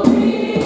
We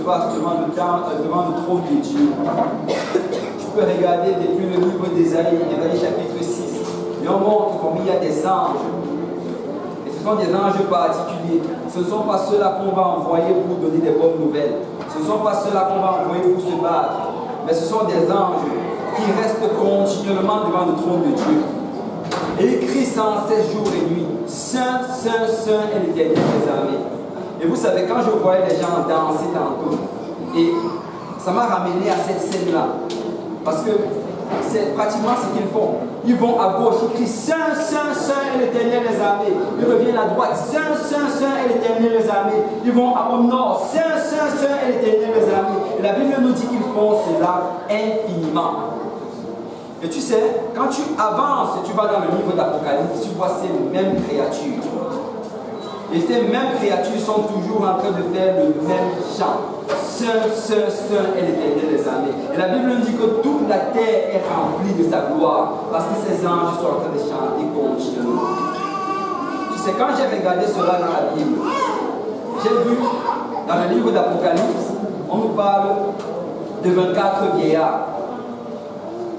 passe devant le trône de Dieu. Tu peux regarder depuis le livre d'Ésaïe, chapitre 6. Et on montre combien il y a des anges. Et ce sont des anges particuliers. Ce ne sont pas ceux-là qu'on va envoyer pour donner des bonnes nouvelles. Ce ne sont pas ceux-là qu'on va envoyer pour se battre. Mais ce sont des anges qui restent continuellement devant le trône de Dieu. Et ils crient sans cesse jour et nuit. Saint, Saint, Saint est l'Éternel des armées. Et vous savez, quand je voyais les gens danser tantôt, et ça m'a ramené à cette scène-là. Parce que c'est pratiquement ce qu'ils font. Ils vont à gauche, ils crient Saint, Saint, Saint est l'Éternel des armées. Ils reviennent à droite, Saint, Saint, Saint est l'Éternel des armées. Ils vont au nord, Saint, Saint, Saint est l'Éternel des armées. Et la Bible nous dit qu'ils font cela infiniment. Et tu sais, quand tu avances et tu vas dans le livre d'Apocalypse, tu vois ces mêmes créatures. Et ces mêmes créatures sont toujours en train de faire le même chant. Saint, Saint, Saint est l'Éternel des armées. Et la Bible nous dit que toute la terre est remplie de sa gloire. Parce que ces anges sont en train de chanter continuellement. Tu sais, quand j'ai regardé cela dans la Bible, j'ai vu dans le livre d'Apocalypse, on nous parle de 24 vieillards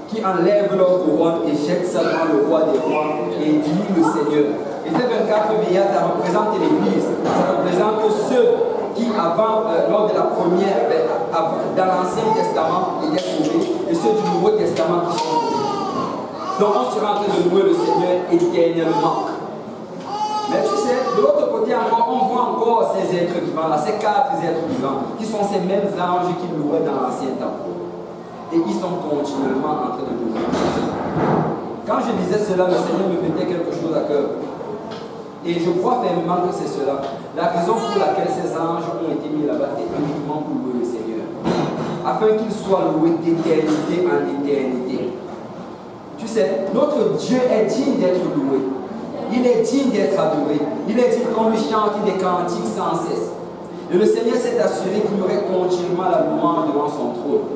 qui enlèvent leur couronne et jettent ça devant le roi des rois et dit le Seigneur. Et ces 24 vieillards, ça représente l'Église. Ça représente ceux qui, lors de la première, dans l'Ancien Testament, étaient sauvés, et ceux du Nouveau Testament qui sont sauvés. Donc on sera en train de louer le Seigneur éternellement. Mais tu sais, de l'autre côté encore, on voit encore ces êtres vivants-là, ces 4 êtres vivants, qui sont ces mêmes anges qui louaient dans l'Ancien temps. Et ils sont continuellement en train de louer. Quand je disais cela, le Seigneur me mettait quelque chose à cœur. Et je crois fermement que c'est cela. La raison pour laquelle ces anges ont été mis là-bas, c'est uniquement pour louer le Seigneur. Afin qu'ils soient loués d'éternité en éternité. Tu sais, notre Dieu est digne d'être loué. Il est digne d'être adoré. Il est digne qu'on lui chante des cantiques sans cesse. Et le Seigneur s'est assuré qu'il y aurait continuellement la louange devant son trône.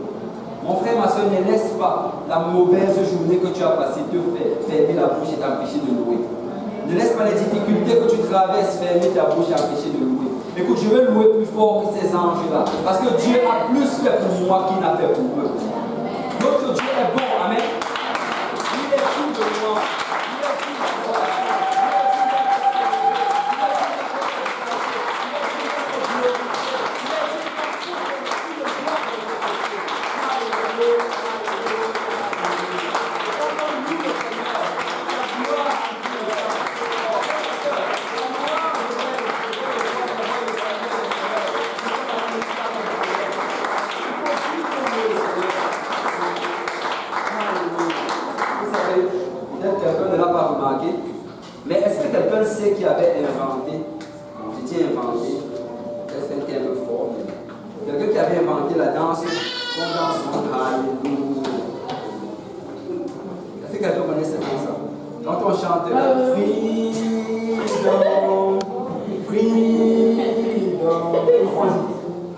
Mon frère, ma soeur, ne laisse pas la mauvaise journée que tu as passée te fermer la bouche et t'empêcher de louer. Ne laisse pas les difficultés que tu traverses fermer ta bouche et t'empêcher de louer. Écoute, je veux louer plus fort que ces anges-là. Parce que Dieu a plus fait pour moi qu'il n'a fait pour eux. Notre Dieu est bon, amen. Il est tout de moi. Il est tout de moi. Mais est-ce que quelqu'un sait qui avait inventé, je dis inventé, c'est un terme fort, mais quelqu'un qui avait inventé la danse, qu'on danse Alléluia. Est-ce que quelqu'un connaît cette danse? Quand on chante Freedom, Freedom,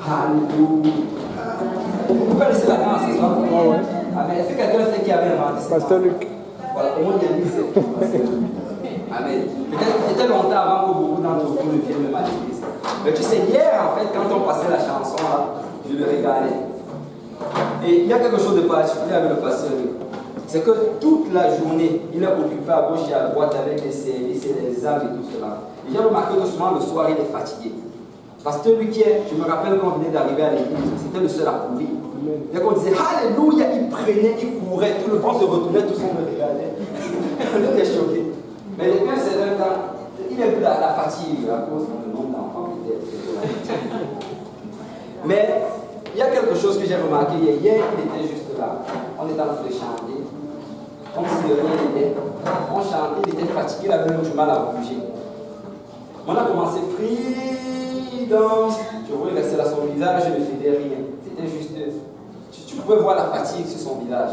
Alléluia. Vous connaissez la danse, c'est ça? Ah, mais est-ce que quelqu'un sait qui avait inventé cette danse? Pasteur Luc. Voilà, au moins il y a dit c'est. Amen. Peut-être c'était longtemps avant que beaucoup d'entre vous ne viennent même à l'église. Mais tu sais, hier en fait, quand on passait la chanson là, je le regardais. Et il y a quelque chose de particulier avec le pasteur. C'est que toute la journée, il est occupé à gauche et à droite avec les services et les âmes et tout cela. Et j'ai remarqué que souvent le soir, il est fatigué. Pasteur Luquier, je me rappelle quand on venait d'arriver à l'église, c'était le seul à courir. Et quand on disait Alléluia, il prenait, il courait, tout le monde se retournait, tout le monde me regardait. On était choqués. Mais depuis un certain temps, il est plus la fatigue à cause du nombre d'enfants peut-être. Mais il y a quelque chose que j'ai remarqué hier. Hier, il était juste là. On était en train de chanter. Comme si de rien n'était. On chantait, il était fatigué, il avait même du mal à bouger. On a commencé Freedom. Je voulais rester là, son visage ne faisait rien. C'était juste. Tu pouvais voir la fatigue sur son visage.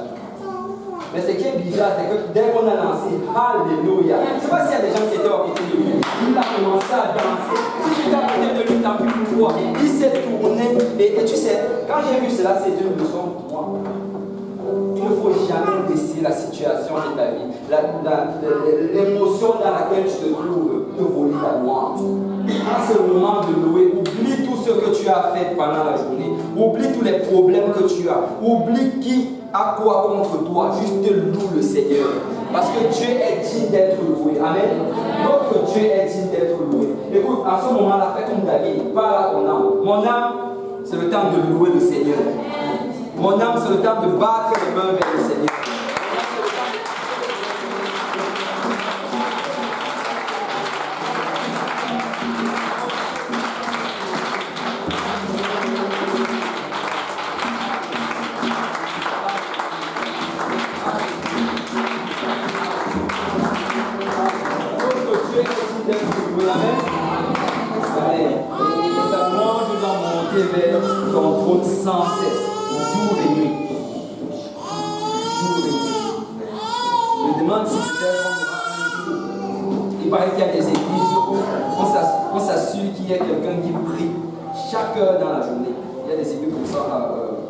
Mais ce qui est bizarre, c'est que dès qu'on a lancé Alléluia, je ne sais pas s'il y a des gens qui étaient à côté de lui, il a commencé à danser. Si j'étais à côté de lui, tant pis pour toi. Il s'est tourné. Et tu sais, quand j'ai vu cela, c'est une leçon pour moi. Il ne faut jamais laisser la situation de ta vie, l'émotion dans laquelle tu te trouves, te voler la louange. En ce moment de louer, oublie tout ce que tu as fait pendant la journée. Oublie tous les problèmes que tu as. Oublie qui a quoi contre toi. Juste loue le Seigneur. Parce que Dieu est digne d'être loué. Amen. Notre Dieu est digne d'être loué. Écoute, à ce moment-là, fais comme David. Parle à ton âme. Mon âme, c'est le temps de louer le Seigneur. Mon âme, c'est le temps de battre les mains vers le Seigneur. Sans cesse, jour et nuit. Jour et nuit. Je me demande si peut-être on aura un jour. Il paraît qu'il y a des églises où on s'assure qu'il y a quelqu'un qui prie chaque heure dans la journée. Il y a des églises comme ça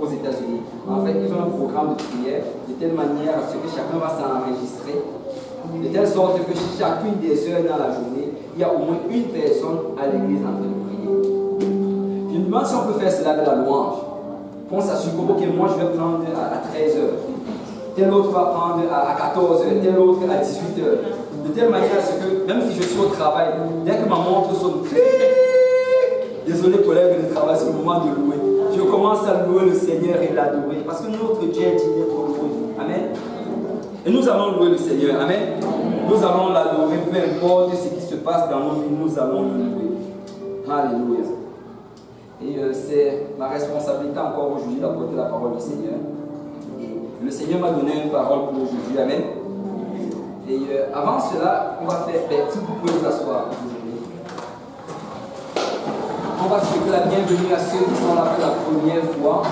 aux États-Unis. En fait, ils ont un programme de prière de telle manière à ce que chacun va s'enregistrer. De telle sorte que chacune des heures dans la journée, il y a au moins une personne à l'église en train de prier. Je me demande si on peut faire cela avec la louange. On s'assure que moi je vais prendre à 13h, tel autre va prendre à 14h, tel autre à 18h. De telle manière à ce que, même si je suis au travail, dès que ma montre sonne, désolé collègue de travail, c'est le moment de louer. Je commence à louer le Seigneur et l'adorer. Parce que notre Dieu est digne d'être loué. Amen. Et nous allons louer le Seigneur. Amen. Nous allons l'adorer, peu importe ce qui se passe dans nos vies, nous allons le louer. Alléluia. Et c'est ma responsabilité encore aujourd'hui d'apporter la parole du Seigneur. Et le Seigneur m'a donné une parole pour aujourd'hui. Amen. Et avant cela, on va faire, si vous pouvez vous asseoir. On va souhaiter la bienvenue à ceux qui sont là pour la première fois.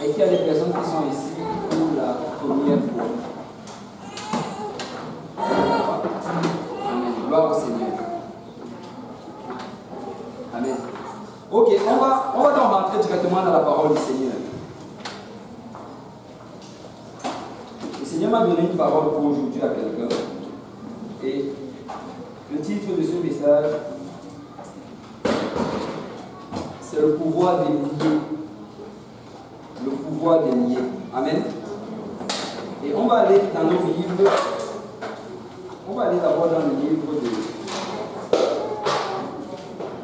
Et qu'il y a des personnes qui sont ici pour la première fois. Amen. Gloire au Seigneur. Amen. Ok, on va donc rentrer directement dans la parole du Seigneur. Le Seigneur m'a donné une parole pour aujourd'hui à quelqu'un. Et le titre de ce message, c'est le pouvoir des liés. Le pouvoir des liés. Amen. Et on va aller dans nos livres. On va aller d'abord dans le livre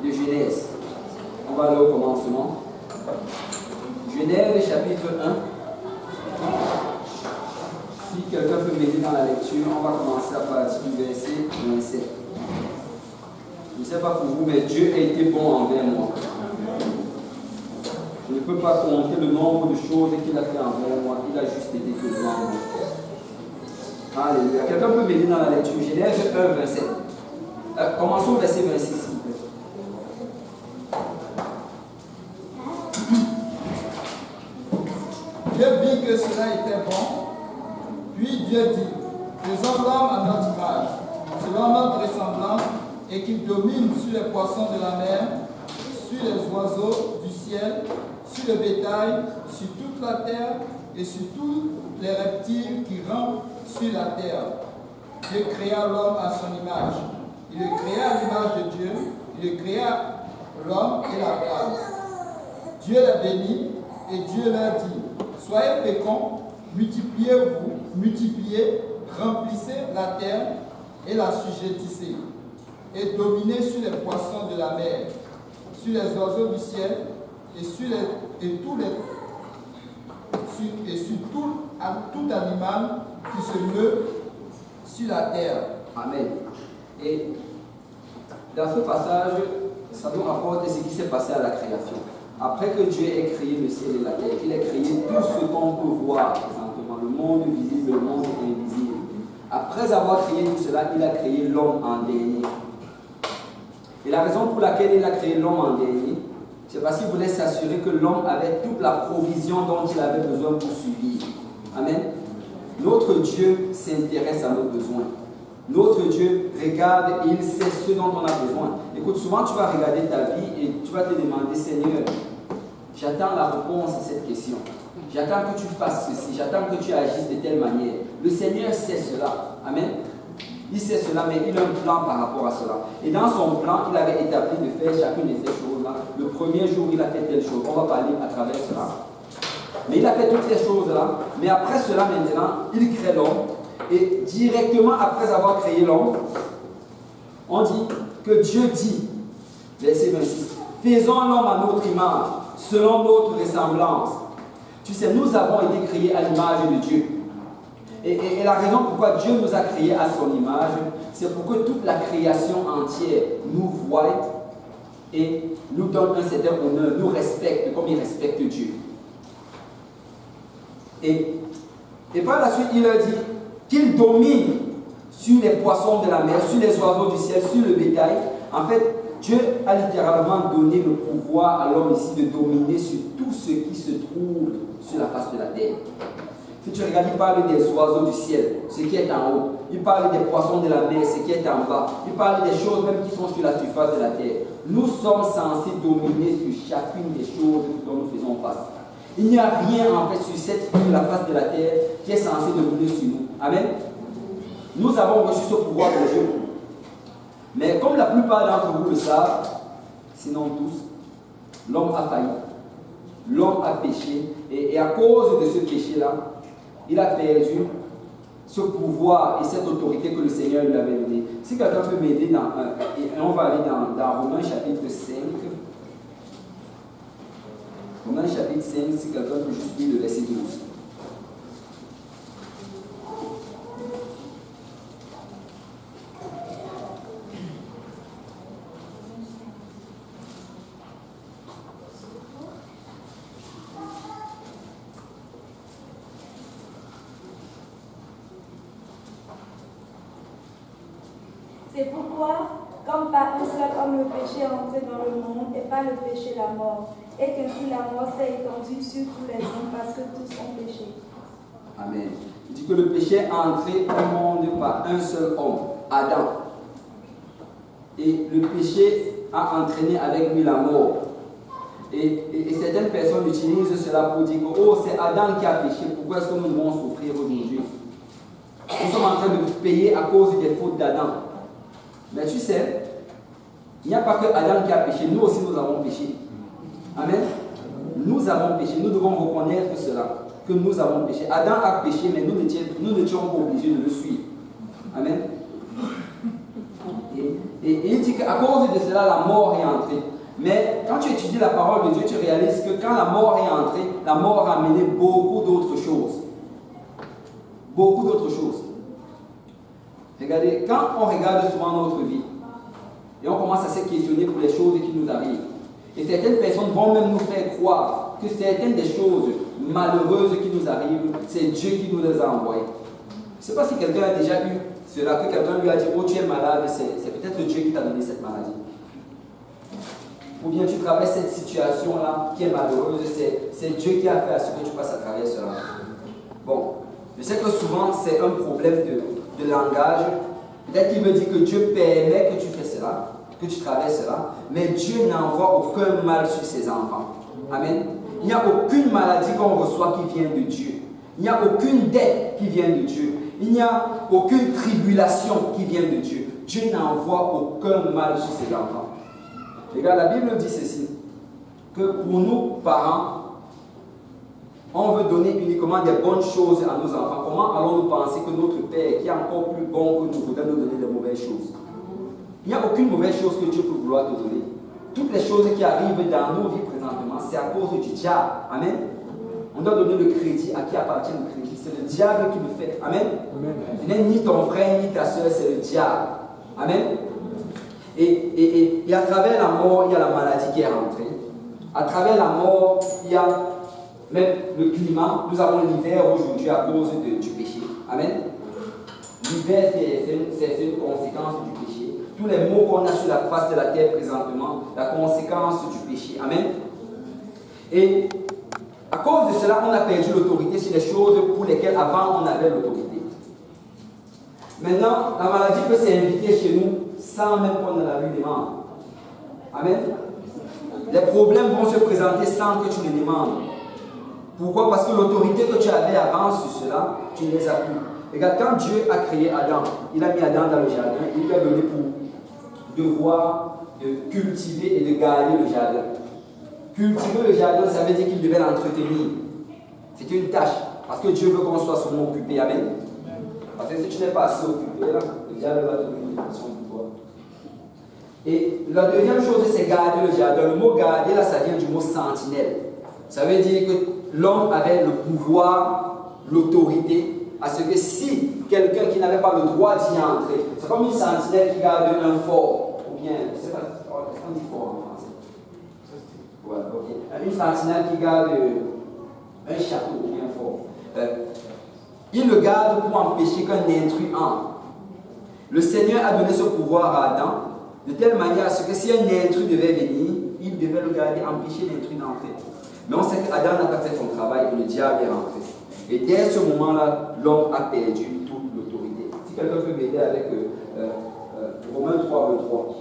de Genèse. On va aller au commencement. Genèse chapitre 1. Si quelqu'un peut m'aider dans la lecture, on va commencer à partir du verset 27. Je ne sais pas pour vous, mais Dieu a été bon envers moi. Je ne peux pas compter le nombre de choses qu'il a fait envers moi. Il a juste été que devant moi. Alléluia. Quelqu'un peut m'aider dans la lecture. Genèse 1, 27. Commençons au verset 26. Dieu vit que cela était bon, puis Dieu dit, faisons l'homme à notre image, selon notre ressemblance, et qu'il domine sur les poissons de la mer, sur les oiseaux du ciel, sur le bétail, sur toute la terre, et sur tous les reptiles qui rampent sur la terre. Dieu créa l'homme à son image. Il le créa à l'image de Dieu, il le créa l'homme et la femme. Dieu les bénit, et Dieu leur dit, soyez féconds, multipliez-vous, multipliez, remplissez la terre et la sujettissez, et dominez sur les poissons de la mer, sur les oiseaux du ciel, et sur tout animal qui se meut sur la terre. Amen. Et dans ce passage, ça nous rapporte ce qui s'est passé à la création. Après que Dieu ait créé le ciel et la terre, il a créé tout ce qu'on peut voir présentement, le monde visible, le monde invisible. Après avoir créé tout cela, il a créé l'homme en dernier. Et la raison pour laquelle il a créé l'homme en dernier, c'est parce qu'il voulait s'assurer que l'homme avait toute la provision dont il avait besoin pour survivre. Amen. Notre Dieu s'intéresse à nos besoins. Notre Dieu regarde et il sait ce dont on a besoin. Écoute, souvent tu vas regarder ta vie et tu vas te demander, Seigneur, j'attends la réponse à cette question. J'attends que tu fasses ceci, j'attends que tu agisses de telle manière. Le Seigneur sait cela. Amen. Il sait cela, mais il a un plan par rapport à cela. Et dans son plan, il avait établi de faire chacune de ces choses-là le premier jour il a fait telle chose. On va parler à travers cela. Mais il a fait toutes ces choses-là. Mais après cela, maintenant, il crée l'homme. Et directement après avoir créé l'homme, on dit que Dieu dit, verset 26, faisons l'homme à notre image, selon notre ressemblance. Tu sais, nous avons été créés à l'image de Dieu. Et la raison pourquoi Dieu nous a créés à son image, c'est pour que toute la création entière nous voie et nous donne un certain honneur, nous respecte comme il respecte Dieu. Et par la suite, il a dit qu'il domine sur les poissons de la mer, sur les oiseaux du ciel, sur le bétail. En fait, Dieu a littéralement donné le pouvoir à l'homme ici de dominer sur tout ce qui se trouve sur la face de la terre. Si tu regardes, il parle des oiseaux du ciel, ce qui est en haut. Il parle des poissons de la mer, ce qui est en bas. Il parle des choses même qui sont sur la surface de la terre. Nous sommes censés dominer sur chacune des choses dont nous faisons face. Il n'y a rien en fait sur la face de la terre qui est censé dominer sur nous. Amen. Nous avons reçu ce pouvoir de Dieu. Mais comme la plupart d'entre vous le savent, sinon tous, l'homme a failli. L'homme a péché. Et à cause de ce péché-là, il a perdu ce pouvoir et cette autorité que le Seigneur lui avait donné. Si quelqu'un peut m'aider, on va aller dans Romains chapitre 5. Romains chapitre 5, si quelqu'un peut juste lire le verset 12. C'est pourquoi, comme par un seul homme le péché est entré dans le monde, et par le péché la mort, et qu'ainsi la mort s'est étendue sur tous les hommes parce que tous ont péché. Amen. Il dit que le péché est entré au monde par un seul homme, Adam. Et le péché a entraîné avec lui la mort. Et certaines personnes utilisent cela pour dire que oh, c'est Adam qui a péché, pourquoi est-ce que nous devons souffrir aujourd'hui? Nous sommes en train de payer à cause des fautes d'Adam. Mais tu sais, il n'y a pas que Adam qui a péché, nous aussi nous avons péché. Amen. Nous avons péché, nous devons reconnaître cela, que nous avons péché. Adam a péché, mais nous n'étions pas obligés de le suivre. Amen. Et il dit qu'à cause de cela, la mort est entrée. Mais quand tu étudies la parole de Dieu, tu réalises que quand la mort est entrée, la mort a amené beaucoup d'autres choses. Beaucoup d'autres choses. Regardez, quand on regarde souvent notre vie, et on commence à se questionner pour les choses qui nous arrivent, et certaines personnes vont même nous faire croire que certaines des choses malheureuses qui nous arrivent, c'est Dieu qui nous les a envoyées. Je ne sais pas si quelqu'un a déjà eu cela, que quelqu'un lui a dit, oh tu es malade, c'est peut-être Dieu qui t'a donné cette maladie. Ou bien tu traverses cette situation-là qui est malheureuse, c'est Dieu qui a fait à ce que tu passes à travers cela. Bon, je sais que souvent c'est un problème de langage. Peut-être qu'il veut dire que Dieu permet que tu fais cela, que tu traverses cela, mais Dieu n'envoie aucun mal sur ses enfants. Amen. Il n'y a aucune maladie qu'on reçoit qui vient de Dieu. Il n'y a aucune dette qui vient de Dieu. Il n'y a aucune tribulation qui vient de Dieu. Dieu n'envoie aucun mal sur ses enfants. Regarde, la Bible dit ceci, que pour nous, parents, on veut donner uniquement des bonnes choses à nos enfants. Comment allons-nous penser que notre Père, qui est encore plus bon que nous, voudrait nous donner des mauvaises choses? Il n'y a aucune mauvaise chose que Dieu peut vouloir te donner. Toutes les choses qui arrivent dans nos vies présentement, c'est à cause du diable. Amen. On doit donner le crédit à qui appartient le crédit. C'est le diable qui le fait. Amen. Ce n'est ni ton frère ni ta soeur, c'est le diable. Amen. Et à travers la mort, il y a la maladie qui est rentrée. À travers la mort, il y a même le climat. Nous avons l'hiver aujourd'hui à cause du péché. Amen. L'hiver, c'est une conséquence du péché. Tous les maux qu'on a sur la face de la terre présentement, la conséquence du péché. Amen. Et à cause de cela, on a perdu l'autorité sur les choses pour lesquelles avant on avait l'autorité. Maintenant, la maladie peut s'inviter chez nous sans même qu'on ne la lui demande. Amen. Les problèmes vont se présenter sans que tu les demandes. Pourquoi? Parce que l'autorité que tu avais avant sur cela, tu ne les as plus. Regarde, quand Dieu a créé Adam, il a mis Adam dans le jardin, il lui a donné pour devoir de cultiver et de garder le jardin. Cultiver le jardin, ça veut dire qu'il devait l'entretenir. C'était une tâche. Parce que Dieu veut qu'on soit souvent occupé. Amen. Parce que si tu n'es pas assez occupé, là, le diable va te donner une pression pour toi. Et la deuxième chose, c'est garder le jardin. Le mot garder, là, ça vient du mot sentinelle. Ça veut dire que l'homme avait le pouvoir, l'autorité, à ce que si quelqu'un qui n'avait pas le droit d'y entrer, c'est comme une sentinelle qui garde un fort, ou bien, je ne sais pas, est-ce qu'on dit fort en français? Ouais, ok. Une sentinelle qui garde un château, ou bien fort. Il le garde pour empêcher qu'un intrus entre. Le Seigneur a donné ce pouvoir à Adam, de telle manière à ce que si un intrus devait venir, il devait le garder, empêcher l'intrus d'entrer. Mais on sait qu'Adam n'a pas fait son travail et le diable est rentré. Et dès ce moment-là, l'homme a perdu toute l'autorité. Si quelqu'un peut m'aider avec Romains 3, 23.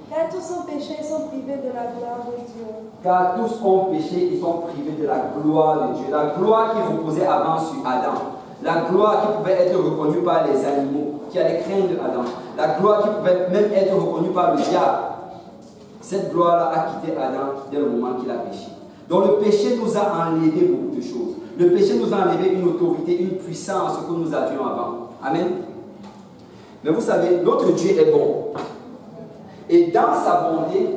Car tous ont péché et sont privés de la gloire de Dieu. Car tous ont péché et sont privés de la gloire de Dieu. La gloire qui reposait avant sur Adam. La gloire qui pouvait être reconnue par les animaux qui allaient craindre Adam. La gloire qui pouvait même être reconnue par le diable. Cette gloire-là a quitté Adam dès le moment qu'il a péché. Donc le péché nous a enlevé beaucoup de choses. Le péché nous a enlevé une autorité, une puissance que nous avions avant. Amen. Mais vous savez, notre Dieu est bon. Et dans sa bonté,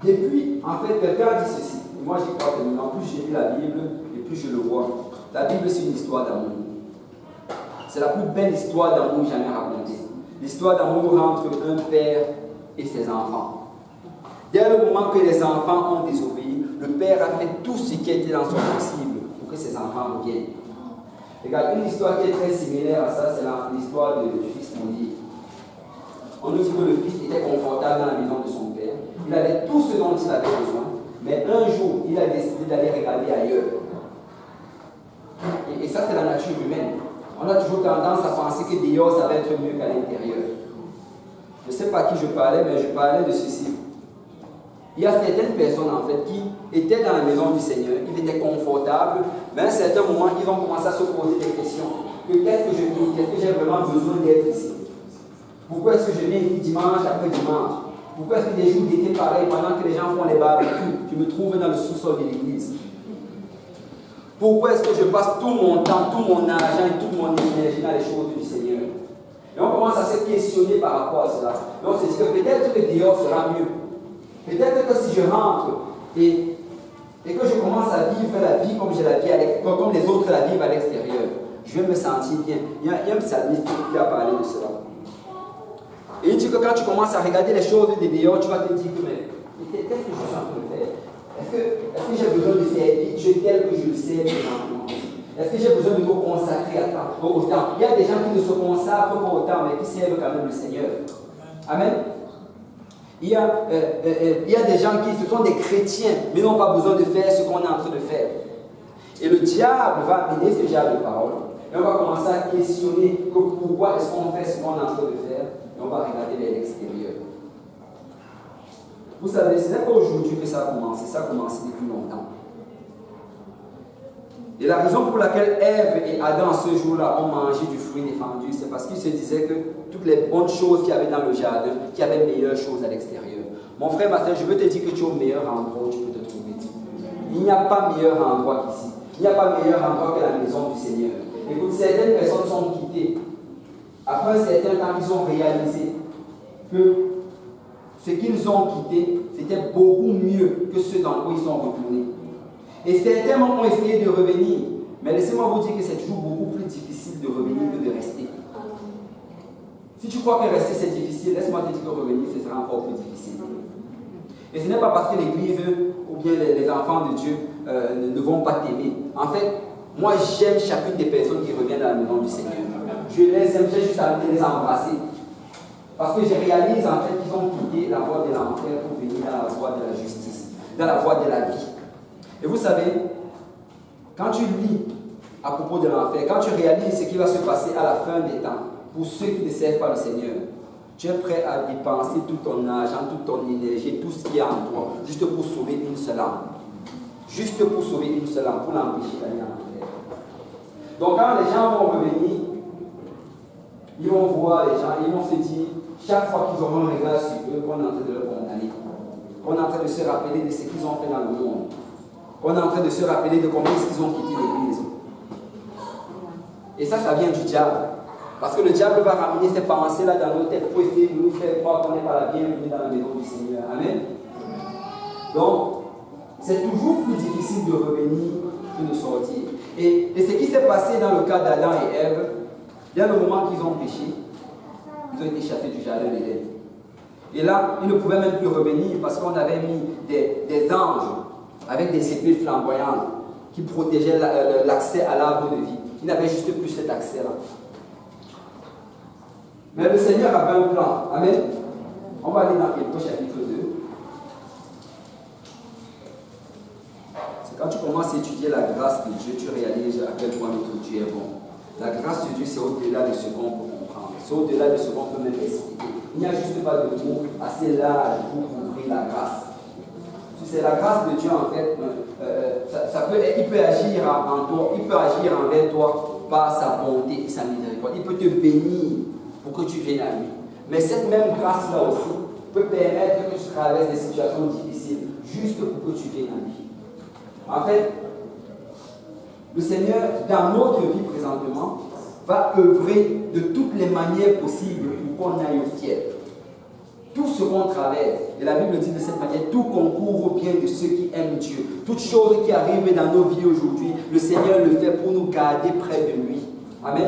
depuis, en fait, quelqu'un a dit ceci. Et moi, j'y crois tellement. Plus j'ai lu la Bible, et plus je le vois. La Bible, c'est une histoire d'amour. C'est la plus belle histoire d'amour jamais racontée. L'histoire d'amour entre un père et ses enfants. Dès le moment que les enfants ont désobéi, le père a fait tout ce qui était dans son possible pour que ses enfants reviennent. Regarde, une histoire qui est très similaire à ça, c'est l'histoire du fils maudit. On nous dit que le fils était confortable dans la maison de son père. Il avait tout ce dont il avait besoin. Mais un jour, il a décidé d'aller regarder ailleurs. Et ça, c'est la nature humaine. On a toujours tendance à penser que dehors, ça va être mieux qu'à l'intérieur. Je ne sais pas à qui je parlais, mais je parlais de ceci. Il y a certaines personnes, en fait, qui étaient dans la maison du Seigneur, ils étaient confortables, mais à un certain moment, ils vont commencer à se poser des questions. Qu'est-ce que je vis? Qu'est-ce que j'ai vraiment besoin d'être ici? Pourquoi est-ce que je viens ici dimanche après dimanche? Pourquoi est-ce que des jours d'été pareil, pendant que les gens font les barbecues, je me trouve dans le sous-sol de l'église? Pourquoi est-ce que je passe tout mon temps, tout mon argent et toute mon énergie dans les choses du Seigneur? Et on commence à se questionner par rapport à cela. Et on se dit que peut-être que dehors sera mieux. Peut-être que si je rentre et que je commence à vivre la vie comme comme les autres la vivent à l'extérieur, je vais me sentir bien. Il y a un psalmiste qui a parlé de cela. Et il dit que quand tu commences à regarder les choses de dehors, tu vas te dire que mais qu'est-ce que je suis en train de faire? Est-ce que j'ai besoin de servir Dieu tel que je le sais maintenant? Est-ce que j'ai besoin de me consacrer à temps? Il y a des gens qui ne se consacrent pas autant, mais qui servent quand même le Seigneur. Amen. Il y a des gens qui ce sont des chrétiens, mais n'ont pas besoin de faire ce qu'on est en train de faire. Et le diable va amener ce genre de paroles. Et on va commencer à questionner que pourquoi est-ce qu'on fait ce qu'on est en train de faire. Et on va regarder vers l'extérieur. Vous savez, ce n'est pas aujourd'hui que ça a commencé, ça a commencé depuis longtemps. Et la raison pour laquelle Ève et Adam, ce jour-là, ont mangé du fruit défendu, c'est parce qu'ils se disaient que toutes les bonnes choses qu'il y avait dans le jardin, qu'il y avait meilleures choses à l'extérieur. Mon frère, ma soeur, je veux te dire que tu es au meilleur endroit où tu peux te trouver. Il n'y a pas meilleur endroit qu'ici. Il n'y a pas meilleur endroit que la maison du Seigneur. Écoute, certaines personnes sont quittées. Après un certain temps, ils ont réalisé que ce qu'ils ont quitté, c'était beaucoup mieux que ce dans quoi ils sont retournés. Et certains ont essayé de revenir. Mais laissez-moi vous dire que c'est toujours beaucoup plus difficile de revenir que de rester. Si tu crois que rester c'est difficile, laisse-moi te dire que revenir ce sera encore plus difficile. Et ce n'est pas parce que l'Église ou bien les enfants de Dieu ne vont pas t'aimer. En fait, moi j'aime chacune des personnes qui reviennent dans la maison du Seigneur. Je les aime, j'ai juste à les embrasser. Parce que je réalise en fait qu'ils ont quitté la voie de l'enfer pour venir dans la voie de la justice, dans la voie de la vie. Et vous savez, quand tu lis à propos de l'enfer, quand tu réalises ce qui va se passer à la fin des temps, pour ceux qui ne servent pas le Seigneur, Tu es prêt à dépenser tout ton argent, toute ton énergie, tout ce qui est en toi, juste pour sauver une seule âme. Juste pour sauver une seule âme, pour l'empêcher d'aller en enfer. Donc quand les gens vont revenir, ils vont voir les gens, ils vont se dire, chaque fois qu'ils auront un regard sur eux, qu'on est en train de leur condamner. Qu'on est en train de se rappeler de ce qu'ils ont fait dans le monde. Qu'on est en train de se rappeler de combien ils ont quitté l'église. Et ça vient du diable. Parce que le diable va ramener ces pensées-là dans nos têtes pour essayer de nous faire croire qu'on n'est pas la bienvenue dans la maison du Seigneur. Amen. Donc, c'est toujours plus difficile de revenir que de sortir. Et ce qui s'est passé dans le cas d'Adam et Ève, il y a le moment qu'ils ont péché, ils ont été chassés du jardin d'Éden. Et là, ils ne pouvaient même plus revenir parce qu'on avait mis des anges avec des épées flamboyantes qui protégeaient l'accès à l'arbre de vie. Ils n'avaient juste plus cet accès-là. Mais le Seigneur avait un plan. Amen. On va aller dans Hébreux chapitre 2. C'est quand tu commences à étudier la grâce de Dieu, tu réalises à quel point notre Dieu est bon. La grâce de Dieu, c'est au-delà de ce qu'on peut comprendre. C'est au-delà de ce qu'on peut même expliquer. Il n'y a juste pas de mots assez large pour couvrir la grâce. C'est la grâce de Dieu, en fait, il peut agir en toi, il peut agir envers toi par sa bonté et sa miséricorde. Il peut te bénir pour que tu viennes à lui. Mais cette même grâce-là aussi peut permettre que tu traverses des situations difficiles, juste pour que tu viennes à lui. En fait, le Seigneur, dans notre vie présentement, va œuvrer de toutes les manières possibles pour qu'on aille au ciel. Tout ce qu'on traverse, et la Bible dit de cette manière, tout concourt au bien de ceux qui aiment Dieu. Toutes choses qui arrivent dans nos vies aujourd'hui, le Seigneur le fait pour nous garder près de lui. Amen.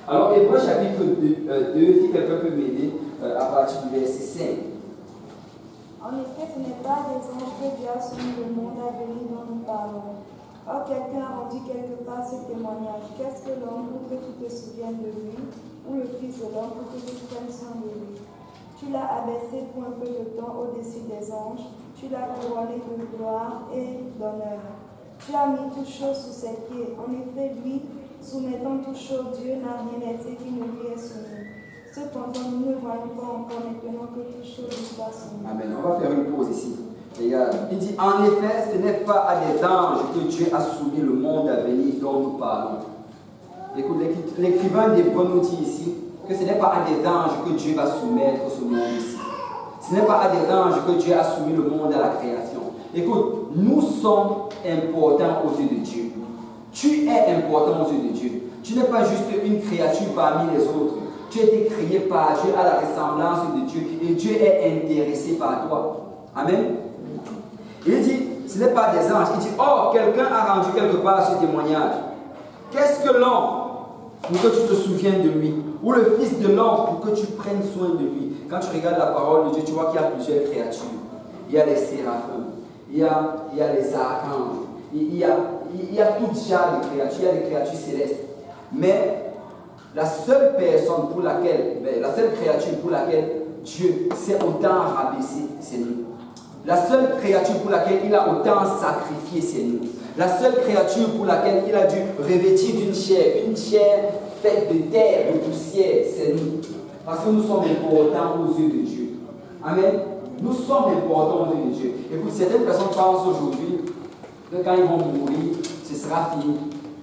Alors, Hébreux chapitre 2, si quelqu'un peut m'aider, à partir du verset 5. En effet, ce n'est pas des anges que Dieu a soumis le monde à venir dont nous parlons. Or, quelqu'un a rendu quelque part ce témoignage. Qu'est-ce que l'homme pour que tu te souviennes de lui, ou le Fils de l'homme pour que tu prennes soin de lui? Tu l'as abaissé pour un peu de temps au-dessus des anges. Tu l'as couronné de gloire et d'honneur. Tu as mis toutes choses sous ses pieds. En effet, lui, soumettant toutes choses, Dieu n'a rien laissé qui ne lui est soumis. Cependant, nous ne voyons pas encore maintenant que toutes choses lui soient soumises. Amen. On va faire une pause ici. Regarde. Il dit, en effet, ce n'est pas à des anges que Dieu a soumis le monde à venir dont nous parlons. Écoute, l'écrivain d'Hébreux nous dit ici que ce n'est pas à des anges que Dieu va soumettre ce monde ici. Ce n'est pas à des anges que Dieu a soumis le monde à la création. Écoute, nous sommes importants aux yeux de Dieu. Tu es important aux yeux de Dieu. Tu n'es pas juste une créature parmi les autres. Tu as été créé par Dieu à la ressemblance de Dieu et Dieu est intéressé par toi. Amen. Il dit, ce n'est pas des anges. Il dit, oh, quelqu'un a rendu quelque part ce témoignage. Qu'est-ce que l'homme pour que tu te souviennes de lui? Ou le Fils de l'homme pour que tu prennes soin de lui? Quand tu regardes la parole de Dieu, tu vois qu'il y a plusieurs créatures. Il y a les séraphins, il y a les archanges, il y a tout genre de créatures, il y a des créatures célestes. Mais la seule personne pour laquelle, la seule créature pour laquelle Dieu s'est autant rabaissé, c'est nous. La seule créature pour laquelle il a autant sacrifié, c'est nous. La seule créature pour laquelle il a dû revêtir d'une chair, une chair faite de terre, de poussière, c'est nous. Parce que nous sommes importants aux yeux de Dieu. Amen. Nous sommes importants aux yeux de Dieu. Écoute, certaines personnes pensent aujourd'hui que quand ils vont mourir, ce sera fini.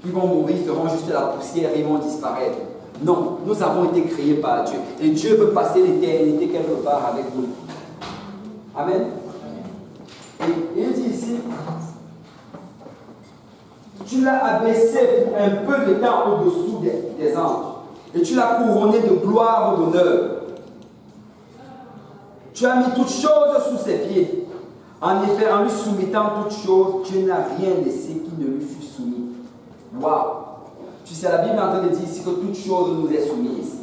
Ils vont mourir, ils feront juste la poussière et ils vont disparaître. Non, nous avons été créés par Dieu. Et Dieu veut passer l'éternité quelque part avec nous. Amen. Et il dit ici, tu l'as abaissé pour un peu de temps au-dessous des anges. Et tu l'as couronné de gloire et d'honneur. Tu as mis toutes choses sous ses pieds. En effet, en lui soumettant toutes choses, Dieu n'a rien laissé qui ne lui fût soumis. Waouh! Tu sais, la Bible est en train de dire ici que toute chose nous est soumise.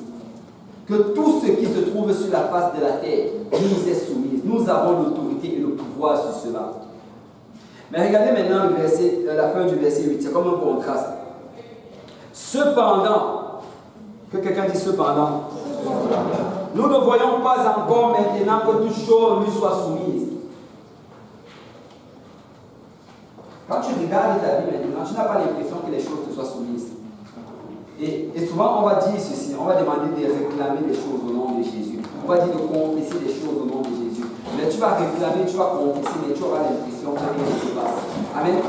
Que tout ce qui se trouve sur la face de la terre nous est soumise. Nous avons l'autorité et le pouvoir sur cela. Mais regardez maintenant la fin du verset 8. C'est comme un contraste. Cependant, que quelqu'un dit cependant, nous ne voyons pas encore maintenant que toute chose lui soit soumise. Quand tu regardes ta vie maintenant, tu n'as pas l'impression que les choses te soient soumises. Et souvent, on va dire ceci, on va demander de réclamer des choses au nom de Jésus. On va dire de confesser des choses au nom de Jésus. Mais tu vas réclamer, tu vas confesser, mais tu auras l'impression que rien ne se passe. Amen.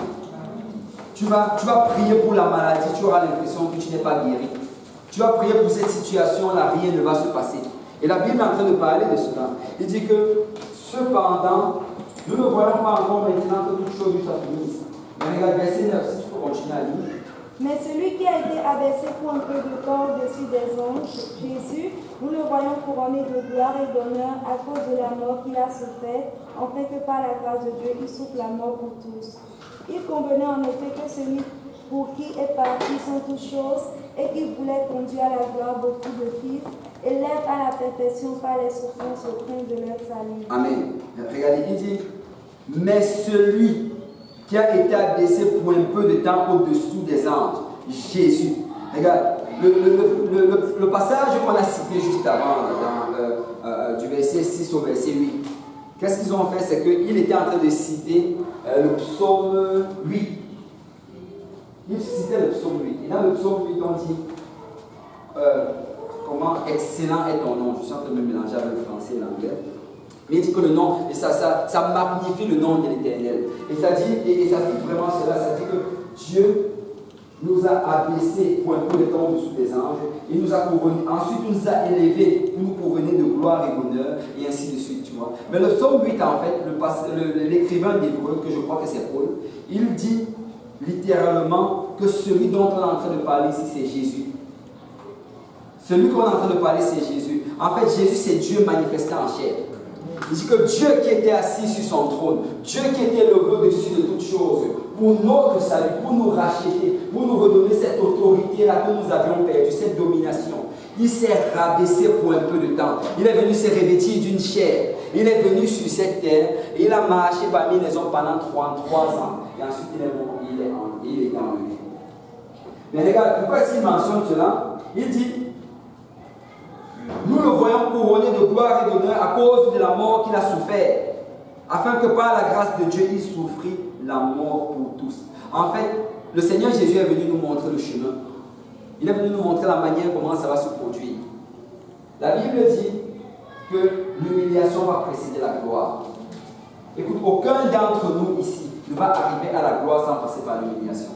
Tu vas prier pour la maladie, tu auras l'impression que tu n'es pas guéri. Tu vas prier pour cette situation-là, rien ne va se passer. Et la Bible est en train de parler de cela. Il dit que, cependant, nous ne voyons pas encore maintenant que toute chose soit finie. Mais regarde, verset 9, si tu peux continuer à lire. Mais celui qui a été abaissé pour un peu de temps au-dessus des anges, Jésus, nous le voyons couronné de gloire et d'honneur à cause de la mort qu'il a souffert, afin que par la grâce de Dieu, il souffre la mort pour tous. Il convenait en effet que celui pour qui est parti sont toutes choses et qui voulait conduire à la gloire beaucoup de fils, élève à la perfection par les souffrances au train de leur salut. Amen. Regardez, il dit, mais celui qui a été abaissé pour un peu de temps au-dessous des anges, Jésus. Regarde, le passage qu'on a cité juste avant, du verset 6 au verset 8, qu'est-ce qu'ils ont fait? C'est qu'il était en train de citer le psaume 8. Il citait le psaume 8. Et dans le psaume 8, on dit comment excellent est ton nom. Je suis en train de me mélanger avec le français et l'anglais. Mais il dit que le nom, et ça magnifie le nom de l'Éternel. Et ça dit vraiment cela, ça dit que Dieu nous a abaissés pour un peu de temps au-dessous des anges, il nous a couronnés, ensuite il nous a élevés pour nous couronner de gloire et d'honneur, et ainsi de suite, tu vois. Mais le psaume 8, en fait, l'écrivain d'Hébreu, que je crois que c'est Paul, il dit littéralement que celui dont on est en train de parler ici, c'est Jésus. Celui qu'on est en train de parler, c'est Jésus. En fait, Jésus, c'est Dieu manifesté en chair. Il dit que Dieu qui était assis sur son trône, Dieu qui était levé au-dessus de toutes choses, pour notre salut, pour nous racheter, pour nous redonner cette autorité-là que nous avions perdue, cette domination. Il s'est rabaissé pour un peu de temps. Il est venu se revêtir d'une chair. Il est venu sur cette terre et il a marché parmi les hommes pendant 33 ans. Et ensuite, il est enlevé. Mais regarde, pourquoi est-ce qu'il mentionne cela? Il dit, nous le voyons couronné de gloire et d'honneur à cause de la mort qu'il a souffert, afin que par la grâce de Dieu, il souffrit la mort pour tous. En fait, le Seigneur Jésus est venu nous montrer le chemin. Il est venu nous montrer la manière comment ça va se produire. La Bible dit que l'humiliation va précéder la gloire. Écoute, aucun d'entre nous ici ne va arriver à la gloire sans passer par l'humiliation.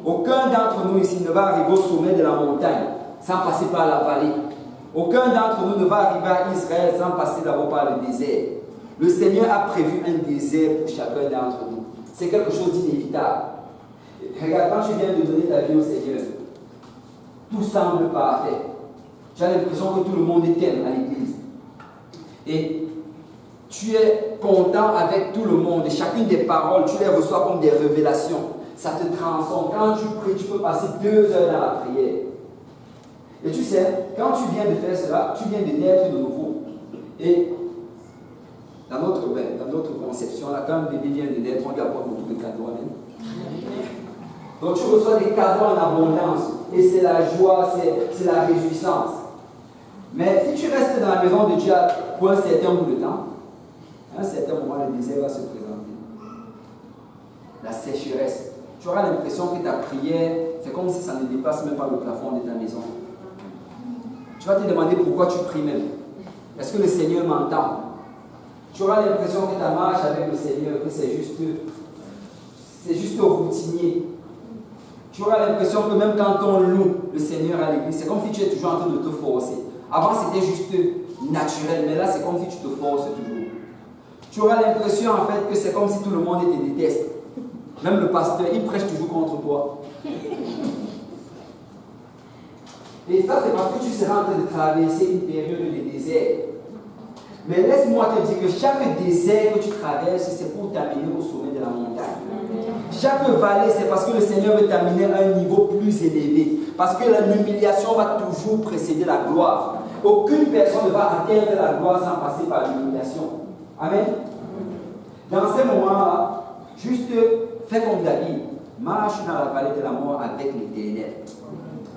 Aucun d'entre nous ici ne va arriver au sommet de la montagne sans passer par la vallée. Aucun d'entre nous ne va arriver à Israël sans passer d'abord par le désert. Le Seigneur a prévu un désert pour chacun d'entre nous. C'est quelque chose d'inévitable. Regarde, quand tu viens de donner ta vie au Seigneur, tout semble parfait. Tu as l'impression que tout le monde t'aime à l'église. Et tu es content avec tout le monde. Et chacune des paroles, tu les reçois comme des révélations. Ça te transforme. Quand tu pries, tu peux passer 2 heures dans la prière. Et tu sais, quand tu viens de faire cela, tu viens de naître de nouveau. Et dans notre conception, là, quand un bébé vient de naître, on lui apporte beaucoup de cadeaux. Donc tu reçois des cadeaux en abondance. Et c'est la joie, c'est la réjouissance. Mais si tu restes dans la maison de Dieu pour un certain bout de temps, à un certain moment, le désert va se présenter. La sécheresse. Tu auras l'impression que ta prière, c'est comme si ça ne dépasse même pas le plafond de ta maison. Tu vas te demander pourquoi tu pries même. Est-ce que le Seigneur m'entend? Tu auras l'impression que ta marche avec le Seigneur, que c'est juste routinier. Tu auras l'impression que même quand on loue le Seigneur à l'église, c'est comme si tu es toujours en train de te forcer. Avant, c'était juste naturel, mais là, c'est comme si tu te forces toujours. Tu auras l'impression, en fait, que c'est comme si tout le monde te déteste. Même le pasteur, il prêche toujours contre toi. Et ça, c'est parce que tu seras en train de traverser une période de désert. Mais laisse-moi te dire que chaque désert que tu traverses, c'est pour t'amener au sommet de la montagne. Chaque vallée, c'est parce que le Seigneur veut t'amener à un niveau plus élevé. Parce que l'humiliation va toujours précéder la gloire. Aucune personne ne va atteindre la gloire sans passer par l'humiliation. Amen. Dans ces moments-là, juste fais comme David. Marche dans la vallée de la mort avec l'Éternel.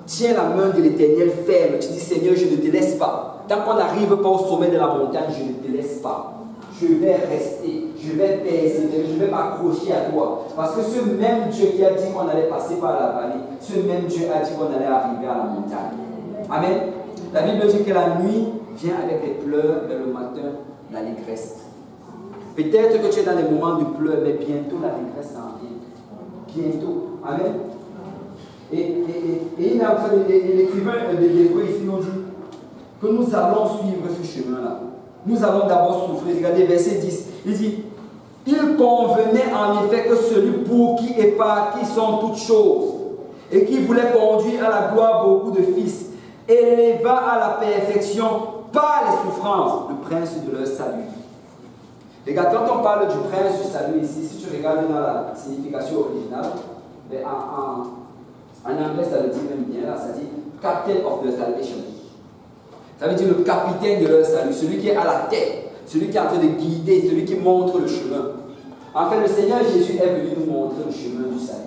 Tiens la main de l'Éternel ferme. Tu dis, Seigneur, je ne te laisse pas. Tant qu'on n'arrive pas au sommet de la montagne, je ne te laisse pas. Je vais rester, je vais persévérer, je vais m'accrocher à toi. Parce que ce même Dieu qui a dit qu'on allait passer par la vallée, ce même Dieu a dit qu'on allait arriver à la montagne. Amen. La Bible dit que la nuit vient avec des pleurs, mais le matin, l'allégresse. Peut-être que tu es dans des moments de pleurs, mais bientôt l'allégresse s'en vient. Bientôt. Amen. Et il est en train l'écrivain de l'Hébreu ici nous dit que nous allons suivre ce chemin-là. Nous allons d'abord souffrir. Regardez verset 10. Il dit, il convenait en effet que celui pour qui et par qui sont toutes choses, et qui voulait conduire à la gloire beaucoup de fils, éleva à la perfection par les souffrances le prince de leur salut. Regarde, quand on parle du prince du salut ici, si tu regardes dans la signification originale, en anglais ça le dit même bien, là, ça dit Captain of the Salvation. Ça veut dire le capitaine de leur salut, celui qui est à la tête, celui qui est en train de guider, celui qui montre le chemin. En fait, le Seigneur Jésus est venu nous montrer le chemin du salut.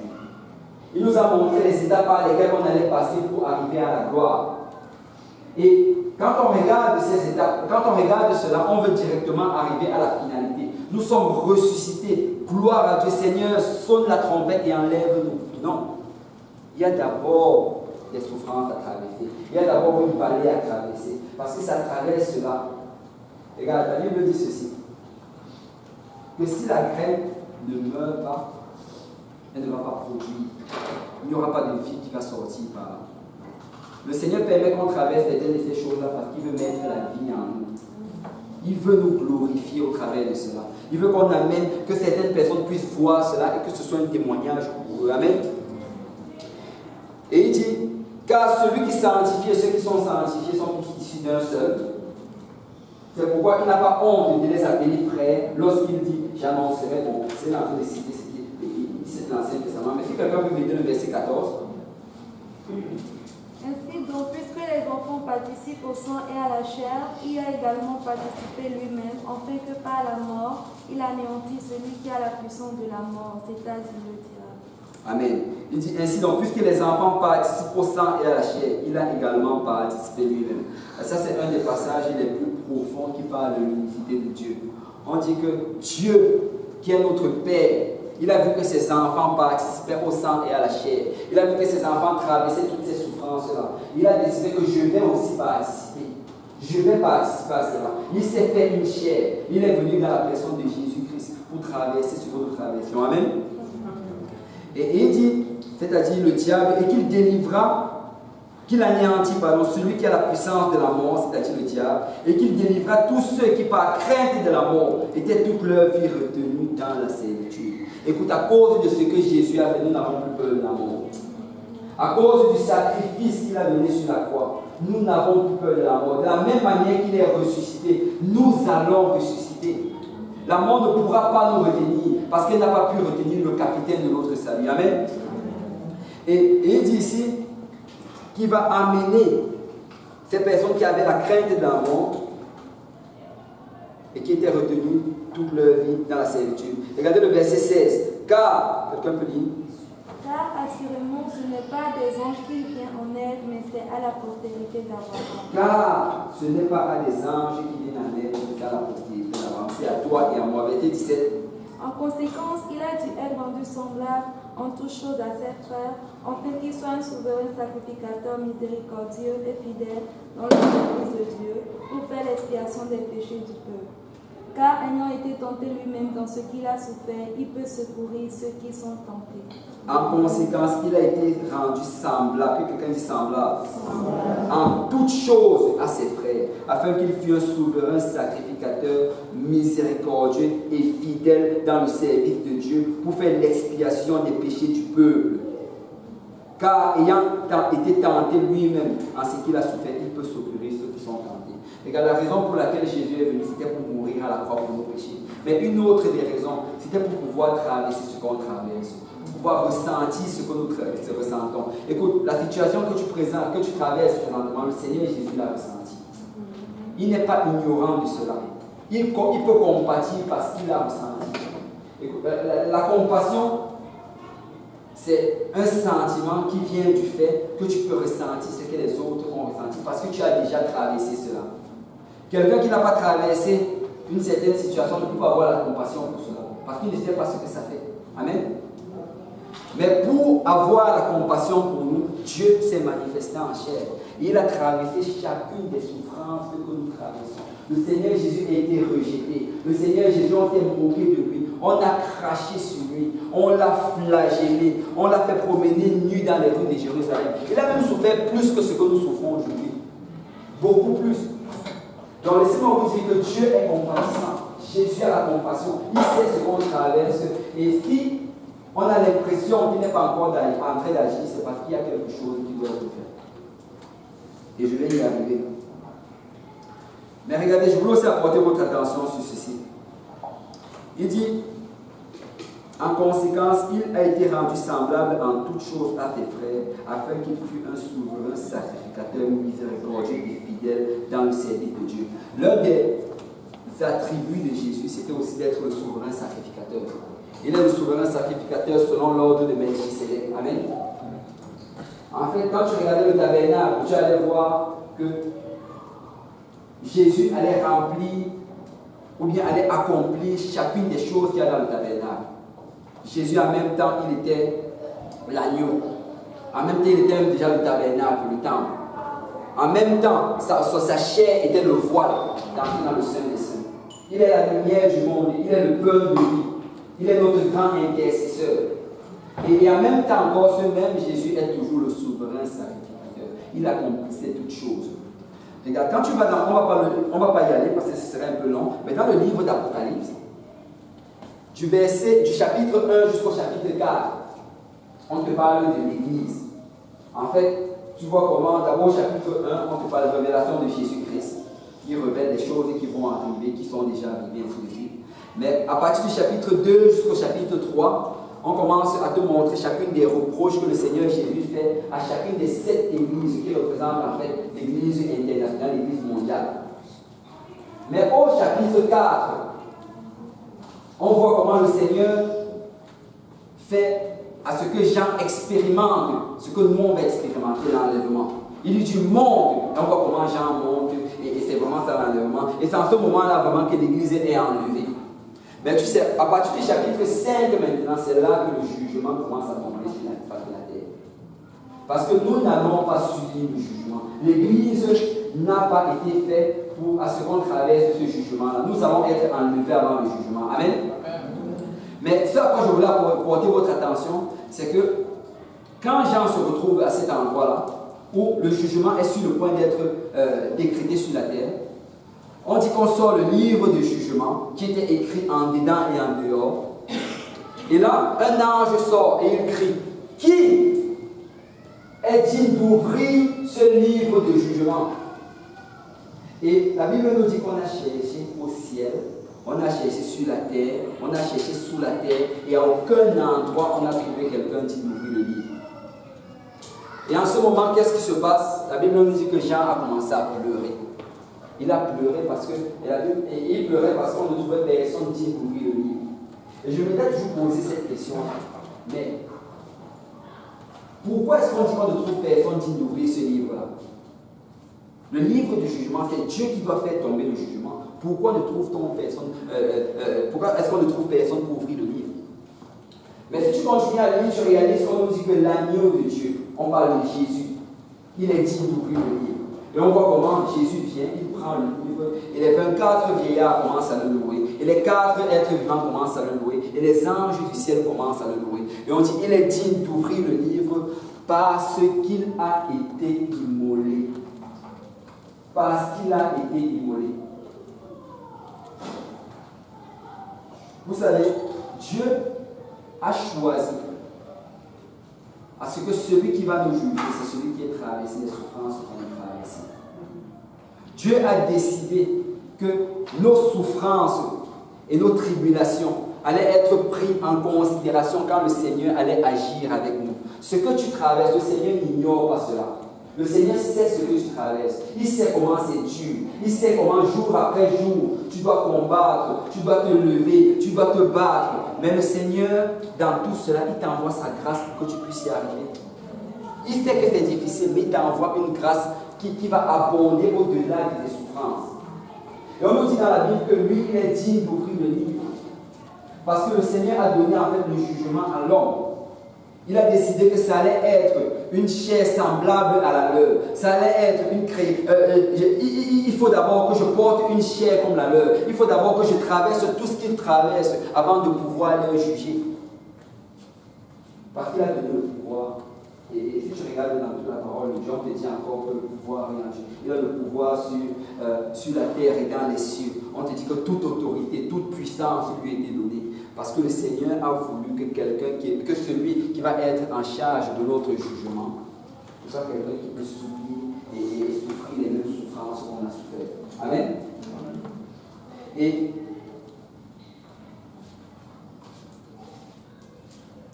Il nous a montré les étapes par lesquelles on allait passer pour arriver à la gloire. Et quand on regarde ces étapes, quand on regarde cela, on veut directement arriver à la finalité. Nous sommes ressuscités. Gloire à Dieu, Seigneur, sonne la trompette et enlève-nous. Non. Il y a d'abord des souffrances à traverser. Il y a d'abord une vallée à traverser. Parce que ça traverse cela. Regarde, la Bible dit ceci. Que si la graine ne meurt pas, elle ne va pas produire. Il n'y aura pas de vie qui va sortir par là. Le Seigneur permet qu'on traverse certaines de ces choses-là parce qu'il veut mettre la vie en nous. Il veut nous glorifier au travers de cela. Il veut qu'on amène, que certaines personnes puissent voir cela et que ce soit un témoignage pour eux. Amen. Et il dit, car celui qui sanctifie et ceux qui sont sanctifiés sont tous issus d'un seul. C'est pourquoi il n'a pas honte de les appeler frères lorsqu'il dit, j'annoncerai. Bon, c'est en train de citer c'est l'Ancien Testament. Mais si quelqu'un peut me dire le verset 14. Ainsi donc, puisque les enfants participent au sang et à la chair, il a également participé lui-même, afin que par la mort, il anéantisse celui qui a la puissance de la mort, c'est-à-dire le diable. Amen. Il dit ainsi donc, puisque les enfants participent au sang et à la chair, il a également participé lui-même. Ça, c'est un des passages les plus profonds qui parle de l'unicité de Dieu. On dit que Dieu, qui est notre Père, il a vu que ses enfants participaient au sang et à la chair. Il a vu que ses enfants traversaient toutes ces souffrances-là. Il a décidé que je vais aussi participer. Je vais participer à cela. Il s'est fait une chair. Il est venu dans la personne de Jésus-Christ pour traverser ce que nous traversions. Amen. Et il dit, c'est-à-dire le diable, et qu'il délivrera, qu'il anéantit, celui qui a la puissance de la mort, c'est-à-dire le diable, et qu'il délivrera tous ceux qui, par crainte de la mort, étaient toute leur vie retenus dans la servitude. Écoute, à cause de ce que Jésus a fait, nous n'avons plus peur de la mort. À cause du sacrifice qu'il a donné sur la croix, nous n'avons plus peur de la mort. De la même manière qu'il est ressuscité, nous allons ressusciter. La mort ne pourra pas nous retenir, parce qu'elle n'a pas pu retenir le capitaine de notre salut. Amen. Et il dit ici qu'il va amener ces personnes qui avaient la crainte de la mort et qui étaient retenues toute leur vie dans la servitude. Regardez le verset 16. Car, quelqu'un peut lire? Car assurément, ce n'est pas des anges qui viennent en aide, mais c'est à la postérité d'Abraham. Car ce n'est pas à des anges qui viennent en aide, mais à la postérité d'Abraham. C'est à toi et à moi. Verset 17. En conséquence, il a dû être rendu semblable en toutes choses à ses frères, afin qu'il soit un souverain sacrificateur miséricordieux et fidèle dans le service de Dieu, pour faire l'expiation des péchés du peuple. Car ayant été tenté lui-même dans ce qu'il a souffert, il peut secourir ceux qui sont tentés. En conséquence, il a été rendu semblable, que quelqu'un dit semblable, en toutes choses à ses frères, afin qu'il fût un souverain sacrificateur miséricordieux et fidèle dans le service de Dieu pour faire l'expiation des péchés du peuple. Car ayant été tenté lui-même en ce qu'il a souffert, il peut secourir ceux qui sont tentés. Regarde, la raison pour laquelle Jésus est venu, c'était pour mourir à la croix pour nos péchés. Mais une autre des raisons, c'était pour pouvoir traverser ce qu'on traverse. Pouvoir ressentir ce que nous ressentons. Écoute, la situation que tu présentes, que tu traverses présentement, le Seigneur Jésus l'a ressenti. Il n'est pas ignorant de cela. Il peut compatir parce qu'il l'a ressenti. Écoute, la compassion, c'est un sentiment qui vient du fait que tu peux ressentir ce que les autres ont ressenti parce que tu as déjà traversé cela. Quelqu'un qui n'a pas traversé une certaine situation ne peut pas avoir la compassion pour cela parce qu'il ne sait pas ce que ça fait. Amen. Mais pour avoir la compassion pour nous, Dieu s'est manifesté en chair. Il a traversé chacune des souffrances que nous traversons. Le Seigneur Jésus a été rejeté. Le Seigneur Jésus, on s'est moqué de lui. On a craché sur lui. On l'a flagellé. On l'a fait promener nu dans les rues de Jérusalem. Il a même souffert plus que ce que nous souffrons aujourd'hui. Beaucoup plus. Donc laissez-moi vous dire que Dieu est compatissant. Jésus a la compassion. Il sait ce qu'on traverse. Et si on a l'impression qu'il n'est pas encore en train d'agir, c'est parce qu'il y a quelque chose qui doit être fait. Et je vais y arriver. Mais regardez, je voulais aussi apporter votre attention sur ceci. Il dit, en conséquence, il a été rendu semblable en toutes choses à ses frères, afin qu'il fût un souverain sacrificateur miséricordieux et fidèle dans le service de Dieu. L'un des attributs de Jésus, c'était aussi d'être le souverain sacrificateur. Il est le souverain sacrificateur selon l'ordre de Melchisédek. Amen. En fait, quand tu regardais le tabernacle, tu allais voir que Jésus allait remplir ou bien allait accomplir chacune des choses qu'il y a dans le tabernacle. Jésus, en même temps, il était l'agneau. En même temps, il était déjà le tabernacle, le temple. En même temps, sa chair était le voile d'entrer dans le Saint des Saints. Il est la lumière du monde, il est le pain de vie. Il est notre grand intercesseur. Et en même temps encore, ce même Jésus est toujours le souverain sacrificateur. Il accomplissait toutes choses. Regarde, quand tu vas dans... On ne va pas y aller parce que ce serait un peu long, mais dans le livre d'Apocalypse, du chapitre 1 jusqu'au chapitre 4, on te parle de l'Église. En fait, tu vois comment, d'abord au chapitre 1, on te parle de la révélation de Jésus-Christ, qui révèle des choses qui vont arriver, qui sont déjà arrivées, ainsi de suite. Mais à partir du chapitre 2 jusqu'au chapitre 3, on commence à te montrer chacune des reproches que le Seigneur Jésus fait à chacune des 7 églises qui représentent en fait l'Église internationale, l'Église mondiale. Mais au chapitre 4, on voit comment le Seigneur fait à ce que Jean expérimente, ce que nous on va expérimenter, l'enlèvement. Il lui dit monte, et on voit comment Jean monte, et c'est vraiment ça l'enlèvement. Et c'est en ce moment-là vraiment que l'Église est enlevée. Mais tu sais, à partir du chapitre 5 maintenant, c'est là que le jugement commence à tomber sur la face de la terre. Parce que nous n'allons pas subir le jugement. L'Église n'a pas été faite à ce qu'on traverse ce jugement-là. Nous allons être enlevés avant le jugement. Amen. Mais ce à quoi je voulais porter votre attention, c'est que quand Jean se retrouve à cet endroit-là, où le jugement est sur le point d'être décrété sur la terre, on dit qu'on sort le livre de jugement qui était écrit en dedans et en dehors. Et là, un ange sort et il crie, qui est digne d'ouvrir ce livre de jugement? Et la Bible nous dit qu'on a cherché au ciel, on a cherché sur la terre, on a cherché sous la terre, et à aucun endroit on a trouvé quelqu'un digne d'ouvrir le livre. Et en ce moment, qu'est-ce qui se passe? La Bible nous dit que Jean a commencé à pleurer. Il a pleuré parce que, il pleurait parce qu'on ne trouvait personne digne d'ouvrir le livre. Et je m'étais toujours posé cette question. Mais pourquoi est-ce qu'on dit qu'on ne trouve personne digne d'ouvrir ce livre-là? Le livre du jugement, c'est Dieu qui doit faire tomber le jugement. Pourquoi pourquoi est-ce qu'on ne trouve personne pour ouvrir le livre? Mais si tu continues à lire, tu réalises qu'on nous dit que l'agneau de Dieu, on parle de Jésus, il est digne d'ouvrir le livre. Et on voit comment Jésus vient, il prend le livre, et les 24 vieillards commencent à le louer, et les 4 êtres vivants commencent à le louer, et les anges du ciel commencent à le louer. Et on dit, il est digne d'ouvrir le livre parce qu'il a été immolé. Parce qu'il a été immolé. Vous savez, Dieu a choisi à ce que celui qui va nous juger, c'est celui qui a traversé les souffrances qu'on a traversées. Dieu a décidé que nos souffrances et nos tribulations allaient être prises en considération quand le Seigneur allait agir avec nous. Ce que tu traverses, le Seigneur n'ignore pas cela. Le Seigneur sait ce que tu traverses. Il sait comment c'est dur. Il sait comment jour après jour, tu dois combattre, tu dois te lever, tu dois te battre. Mais le Seigneur, dans tout cela, il t'envoie sa grâce pour que tu puisses y arriver. Il sait que c'est difficile, mais il t'envoie une grâce qui va abonder au-delà de tes souffrances. Et on nous dit dans la Bible que lui, il est digne d'ouvrir le livre. Parce que le Seigneur a donné en fait le jugement à l'homme. Il a décidé que ça allait être une chair semblable à la leur. Ça allait être une il faut d'abord que je porte une chair comme la leur. Il faut d'abord que je traverse tout ce qu'ils traversent avant de pouvoir les juger. Parce qu'il a donné le pouvoir. Et si tu regardes dans toute la parole, Jean te dit encore que le pouvoir est en Dieu. Il a le pouvoir sur la terre et dans les cieux. On te dit que toute autorité, toute puissance lui a été donnée. Parce que le Seigneur a voulu que celui qui va être en charge de notre jugement, soit quelqu'un qui peut subir et souffrir les mêmes souffrances qu'on a souffert. Amen. Et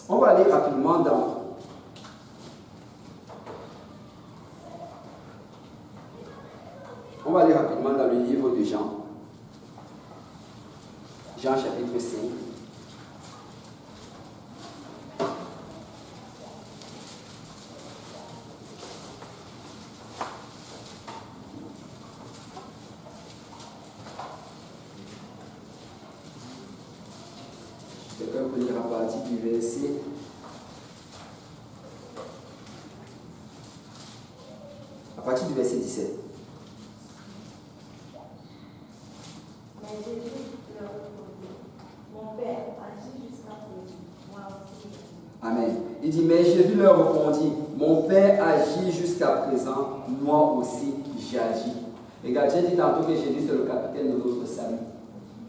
on va aller rapidement dans le livre de Jean. Jean chapitre 5. Quelqu'un peut lire à partir du verset. À partir du verset 17. Mais Jésus leur répondit, mon Père agit jusqu'à présent, moi aussi. Amen. Il dit, mais Jésus leur répondit, mon Père agit jusqu'à présent, moi aussi j'agis. Regarde, j'ai dit tantôt que Jésus c'est le capitaine de notre salut.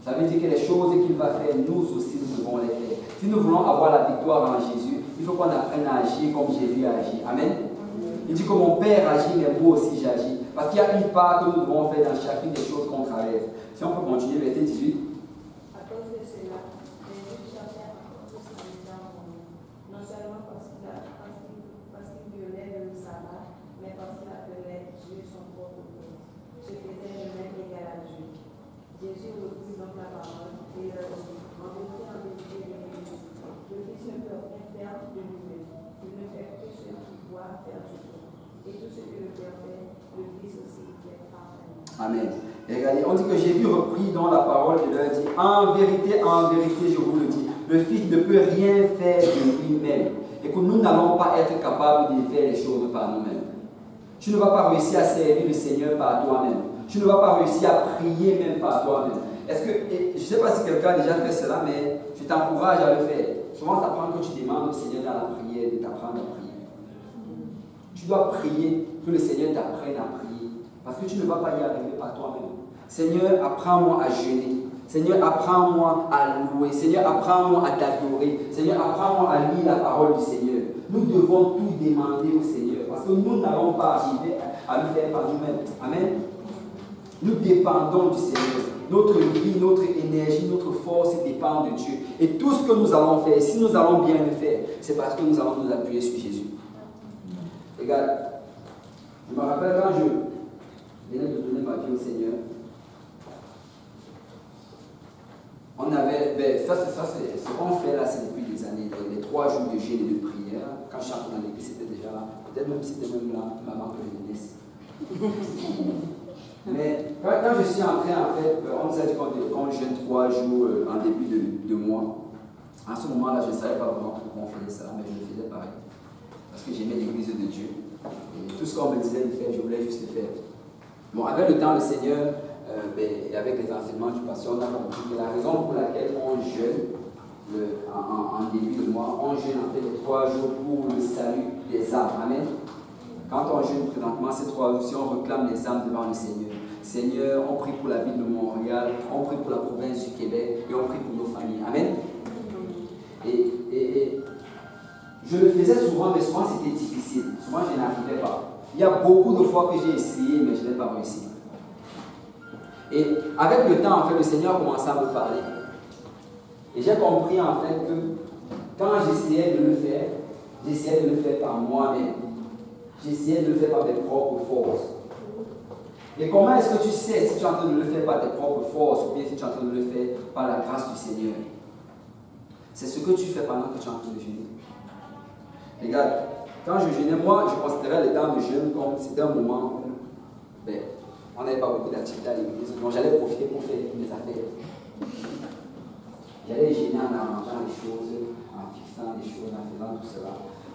Ça veut dire que les choses qu'il va faire, nous aussi nous devons les faire. Si nous voulons avoir la victoire en Jésus, il faut qu'on apprenne à agir comme Jésus a agi. Amen. Il dit que mon Père agit, mais moi aussi j'agis. Parce qu'il y a une part que nous devons faire dans chacune des choses qu'on traverse. Si on peut continuer, verset 18. À cause de cela, Jésus cherchait encore plus à les envoyer, non seulement parce qu'il violait le sabbat, mais parce qu'il appelait Dieu son propre Père. Je faisais le même égal à Dieu. Jésus reprit donc la parole et leur dit, en vérité, le Fils ne peut rien faire de lui-même. Il ne fait que ce qu'il doit faire du Père. Et tout ce que le Père fait, le Fils aussi fait parfaitement. Amen. Et regardez, on dit que Jésus reprit dans la parole et leur dit, en vérité, je vous le dis, le Fils ne peut rien faire de lui-même. Et que nous n'allons pas être capables de faire les choses par nous-mêmes. Tu ne vas pas réussir à servir le Seigneur par toi-même. Tu ne vas pas réussir à prier même par toi-même. Est-ce que, je ne sais pas si quelqu'un a déjà fait cela, mais je t'encourage à le faire. Souvent, ça prend que tu demandes au Seigneur dans la prière de t'apprendre à prier. Tu dois prier, que le Seigneur t'apprenne à prier. Parce que tu ne vas pas y arriver par toi-même. Seigneur, apprends-moi à jeûner. Seigneur, apprends-moi à louer. Seigneur, apprends-moi à t'adorer. Seigneur, apprends-moi à lire la parole du Seigneur. Nous devons tout demander au Seigneur. Parce que nous n'allons pas arriver à le faire par nous-mêmes. Amen. Nous dépendons du Seigneur. Notre vie, notre énergie, notre force dépend de Dieu. Et tout ce que nous allons faire, si nous allons bien le faire, c'est parce que nous allons nous appuyer sur Jésus. Regarde, je me rappelle quand je venais de donner ma vie au Seigneur. On avait, ça c'est ce qu'on fait là, c'est depuis des années, les 3 jours de jeûne et de prière. Quand je suis entré dans l'église, c'était déjà là. Peut-être même c'était même là, avant que je naisse. Mais quand je suis entré, en fait, on nous a dit qu'on jeûne 3 jours en début de mois. À ce moment-là, je ne savais pas vraiment pourquoi on faisait ça, mais je le faisais pareil. Parce que j'aimais l'église de Dieu. Et tout ce qu'on me disait de faire, je voulais juste le faire. Bon, avec le temps, le Seigneur, et avec les enseignements du pasteur, on a compris que la raison pour laquelle on jeûne en début de mois, on jeûne en fait les 3 jours pour le salut des âmes. Amen. Quand on jeûne présentement ces 3 jours, si on réclame les âmes devant le Seigneur. Seigneur, on prie pour la ville de Montréal, on prie pour la province du Québec et on prie pour nos familles. Amen. Et je le faisais souvent, mais souvent c'était difficile. Souvent je n'arrivais pas. Il y a beaucoup de fois que j'ai essayé, mais je n'ai pas réussi. Et avec le temps, en fait, le Seigneur a commencé à me parler. Et j'ai compris en fait que quand j'essayais de le faire par moi-même. J'essayais de le faire par mes propres forces. Et comment est-ce que tu sais si tu es en train de le faire par tes propres forces ou bien si tu es en train de le faire par la grâce du Seigneur? C'est ce que tu fais pendant que tu es en train de jeûner. Regarde, quand je jeûnais, moi, je considérais le temps de jeûne comme c'était un moment où on n'avait pas beaucoup d'activités à l'église, donc j'allais profiter pour faire mes affaires. J'allais jeûner en arrangeant les choses, en fixant les choses, en faisant tout cela.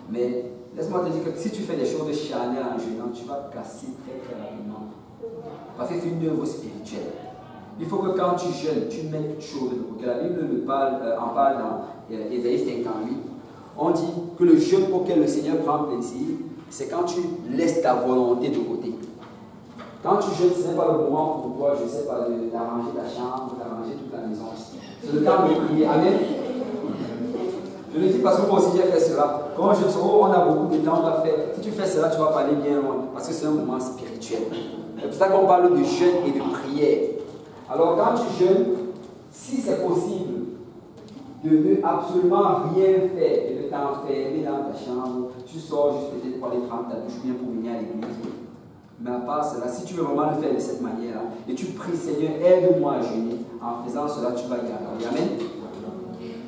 Mais laisse-moi te dire que si tu fais des choses charnelles en jeûnant, tu vas casser très très rapidement. Parce que c'est une œuvre spirituelle. Il faut que quand tu jeûnes, tu mettes toutes choses de côté. La Bible en parle dans Ésaïe 58. On dit que le jeûne auquel le Seigneur prend plaisir, c'est quand tu laisses ta volonté de côté. Quand tu jeûnes, ce n'est pas le moment pour toi, je ne sais pas, d'arranger ta chambre, d'arranger toute la maison. C'est le temps de prier. Amen. Je le dis parce que moi aussi j'ai fait cela. Quand je jeûne, on a beaucoup de temps à faire. Si tu fais cela, tu vas pas aller bien loin. Parce que c'est un moment spirituel. C'est pour ça qu'on parle de jeûne et de prière. Alors quand tu jeûnes, si c'est possible de ne absolument rien faire et de t'enfermer dans ta chambre, tu sors juste peut-être pour aller prendre ta douche bien pour venir à l'église. Mais à part cela, si tu veux vraiment le faire de cette manière-là, et tu pries, Seigneur, aide-moi à jeûner, en faisant cela, tu vas y arriver. Amen.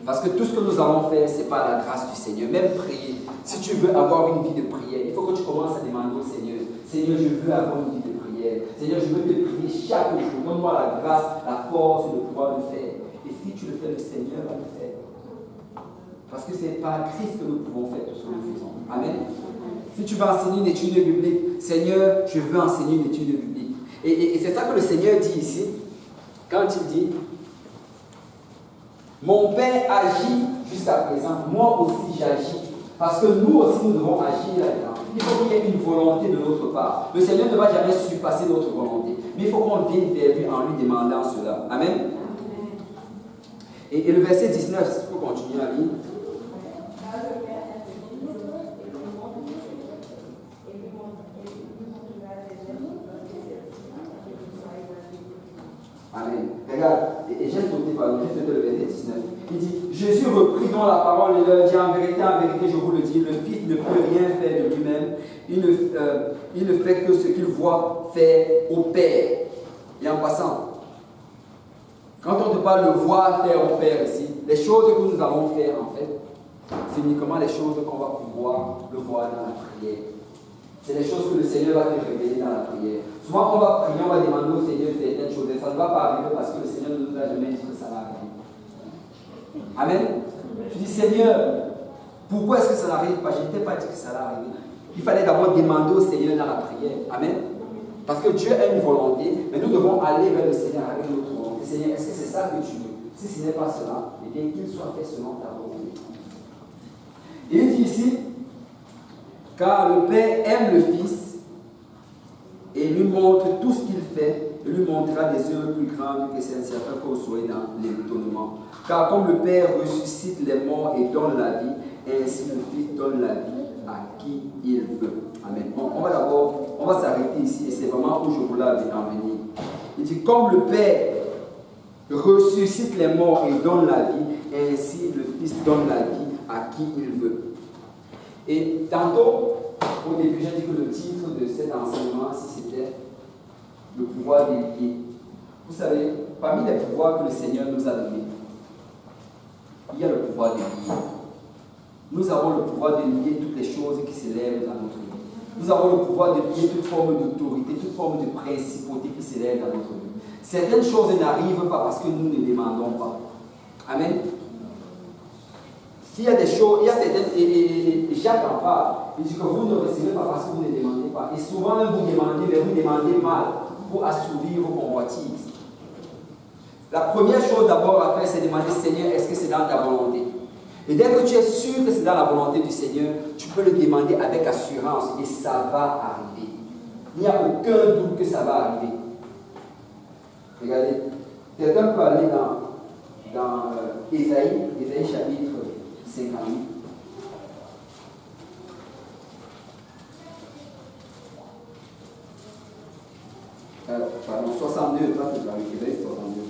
Parce que tout ce que nous allons faire, c'est par la grâce du Seigneur. Même prier, si tu veux avoir une vie de prière, il faut que tu commences à demander au Seigneur, Seigneur, je veux avoir une vie de prière. Seigneur, je veux te prier chaque jour. Donne-moi la grâce, la force de pouvoir le faire. Et si tu le fais, le Seigneur va le faire. Parce que c'est par Christ que nous pouvons faire tout ce que nous faisons. Amen. Si tu veux enseigner une étude biblique, Seigneur, je veux enseigner une étude biblique. Et c'est ça que le Seigneur dit ici, quand il dit, mon Père agit jusqu'à présent, moi aussi j'agis. Parce que nous aussi nous devons agir là-dedans. Il faut qu'il y ait une volonté de notre part. Le Seigneur ne va jamais surpasser notre volonté. Mais il faut qu'on vienne vers lui en lui demandant cela. Amen. Et le verset 19, si tu peux continuer à lire. Amen. Regarde, et j'ai sauté le verset 19. Il dit, Jésus reprit donc la parole et leur dit, en vérité, je vous le dis, le Fils ne peut rien faire de lui-même. Il ne fait que ce qu'il voit faire au Père. Et en passant, quand on te parle de voir faire au Père ici, les choses que nous allons faire en fait, c'est uniquement les choses qu'on va pouvoir le voir dans la prière. C'est les choses que le Seigneur va te révéler dans la prière. Souvent, on va prier, on va demander au Seigneur certaines choses. Et ça ne va pas arriver parce que le Seigneur ne nous a jamais dit que ça va arriver. Amen. Tu dis, Seigneur, pourquoi est-ce que ça n'arrive pas? Je ne t'ai pas dit que ça allait arriver. Il fallait d'abord demander au Seigneur dans la prière. Amen. Parce que Dieu a une volonté, mais nous devons aller vers le Seigneur avec notre volonté. Seigneur, est-ce que c'est ça que tu veux? Si ce n'est pas cela, eh bien qu'il soit fait selon ta volonté. Il dit ici, car le Père aime le Fils et lui montre tout ce qu'il fait, et lui montrera des œuvres plus grandes que celles-ci, afin que vous soyez dans l'étonnement. Car comme le Père ressuscite les morts et donne la vie, ainsi le Fils donne la vie à qui il veut. Amen. On va s'arrêter ici, et c'est vraiment où je voulais en venir. Il dit, comme le Père ressuscite les morts et donne la vie, ainsi le Fils donne la vie à qui il veut. Et tantôt, au début, j'ai dit que le titre de cet enseignement, c'était le pouvoir des liés. Vous savez, parmi les pouvoirs que le Seigneur nous a donnés, il y a le pouvoir des liés. Nous avons le pouvoir de lier toutes les choses qui s'élèvent dans notre vie. Nous avons le pouvoir de lier toute forme d'autorité, toute forme de principauté qui s'élève dans notre vie. Certaines choses n'arrivent pas parce que nous ne demandons pas. Amen. S'il y a des choses, il y a certaines, et Jacques en parle, il dit que vous ne recevez pas parce que vous ne demandez pas. Et souvent, même vous demandez, mais vous demandez mal pour assouvir vos convoitises. La première chose d'abord à faire, c'est demander, Seigneur, est-ce que c'est dans ta volonté? Et dès que tu es sûr que c'est dans la volonté du Seigneur, tu peux le demander avec assurance et ça va arriver. Il n'y a aucun doute que ça va arriver. Regardez, quelqu'un peut aller dans Ésaïe chapitre 58. Pardon, 62, pas tout à l'heure, Ésaïe 62.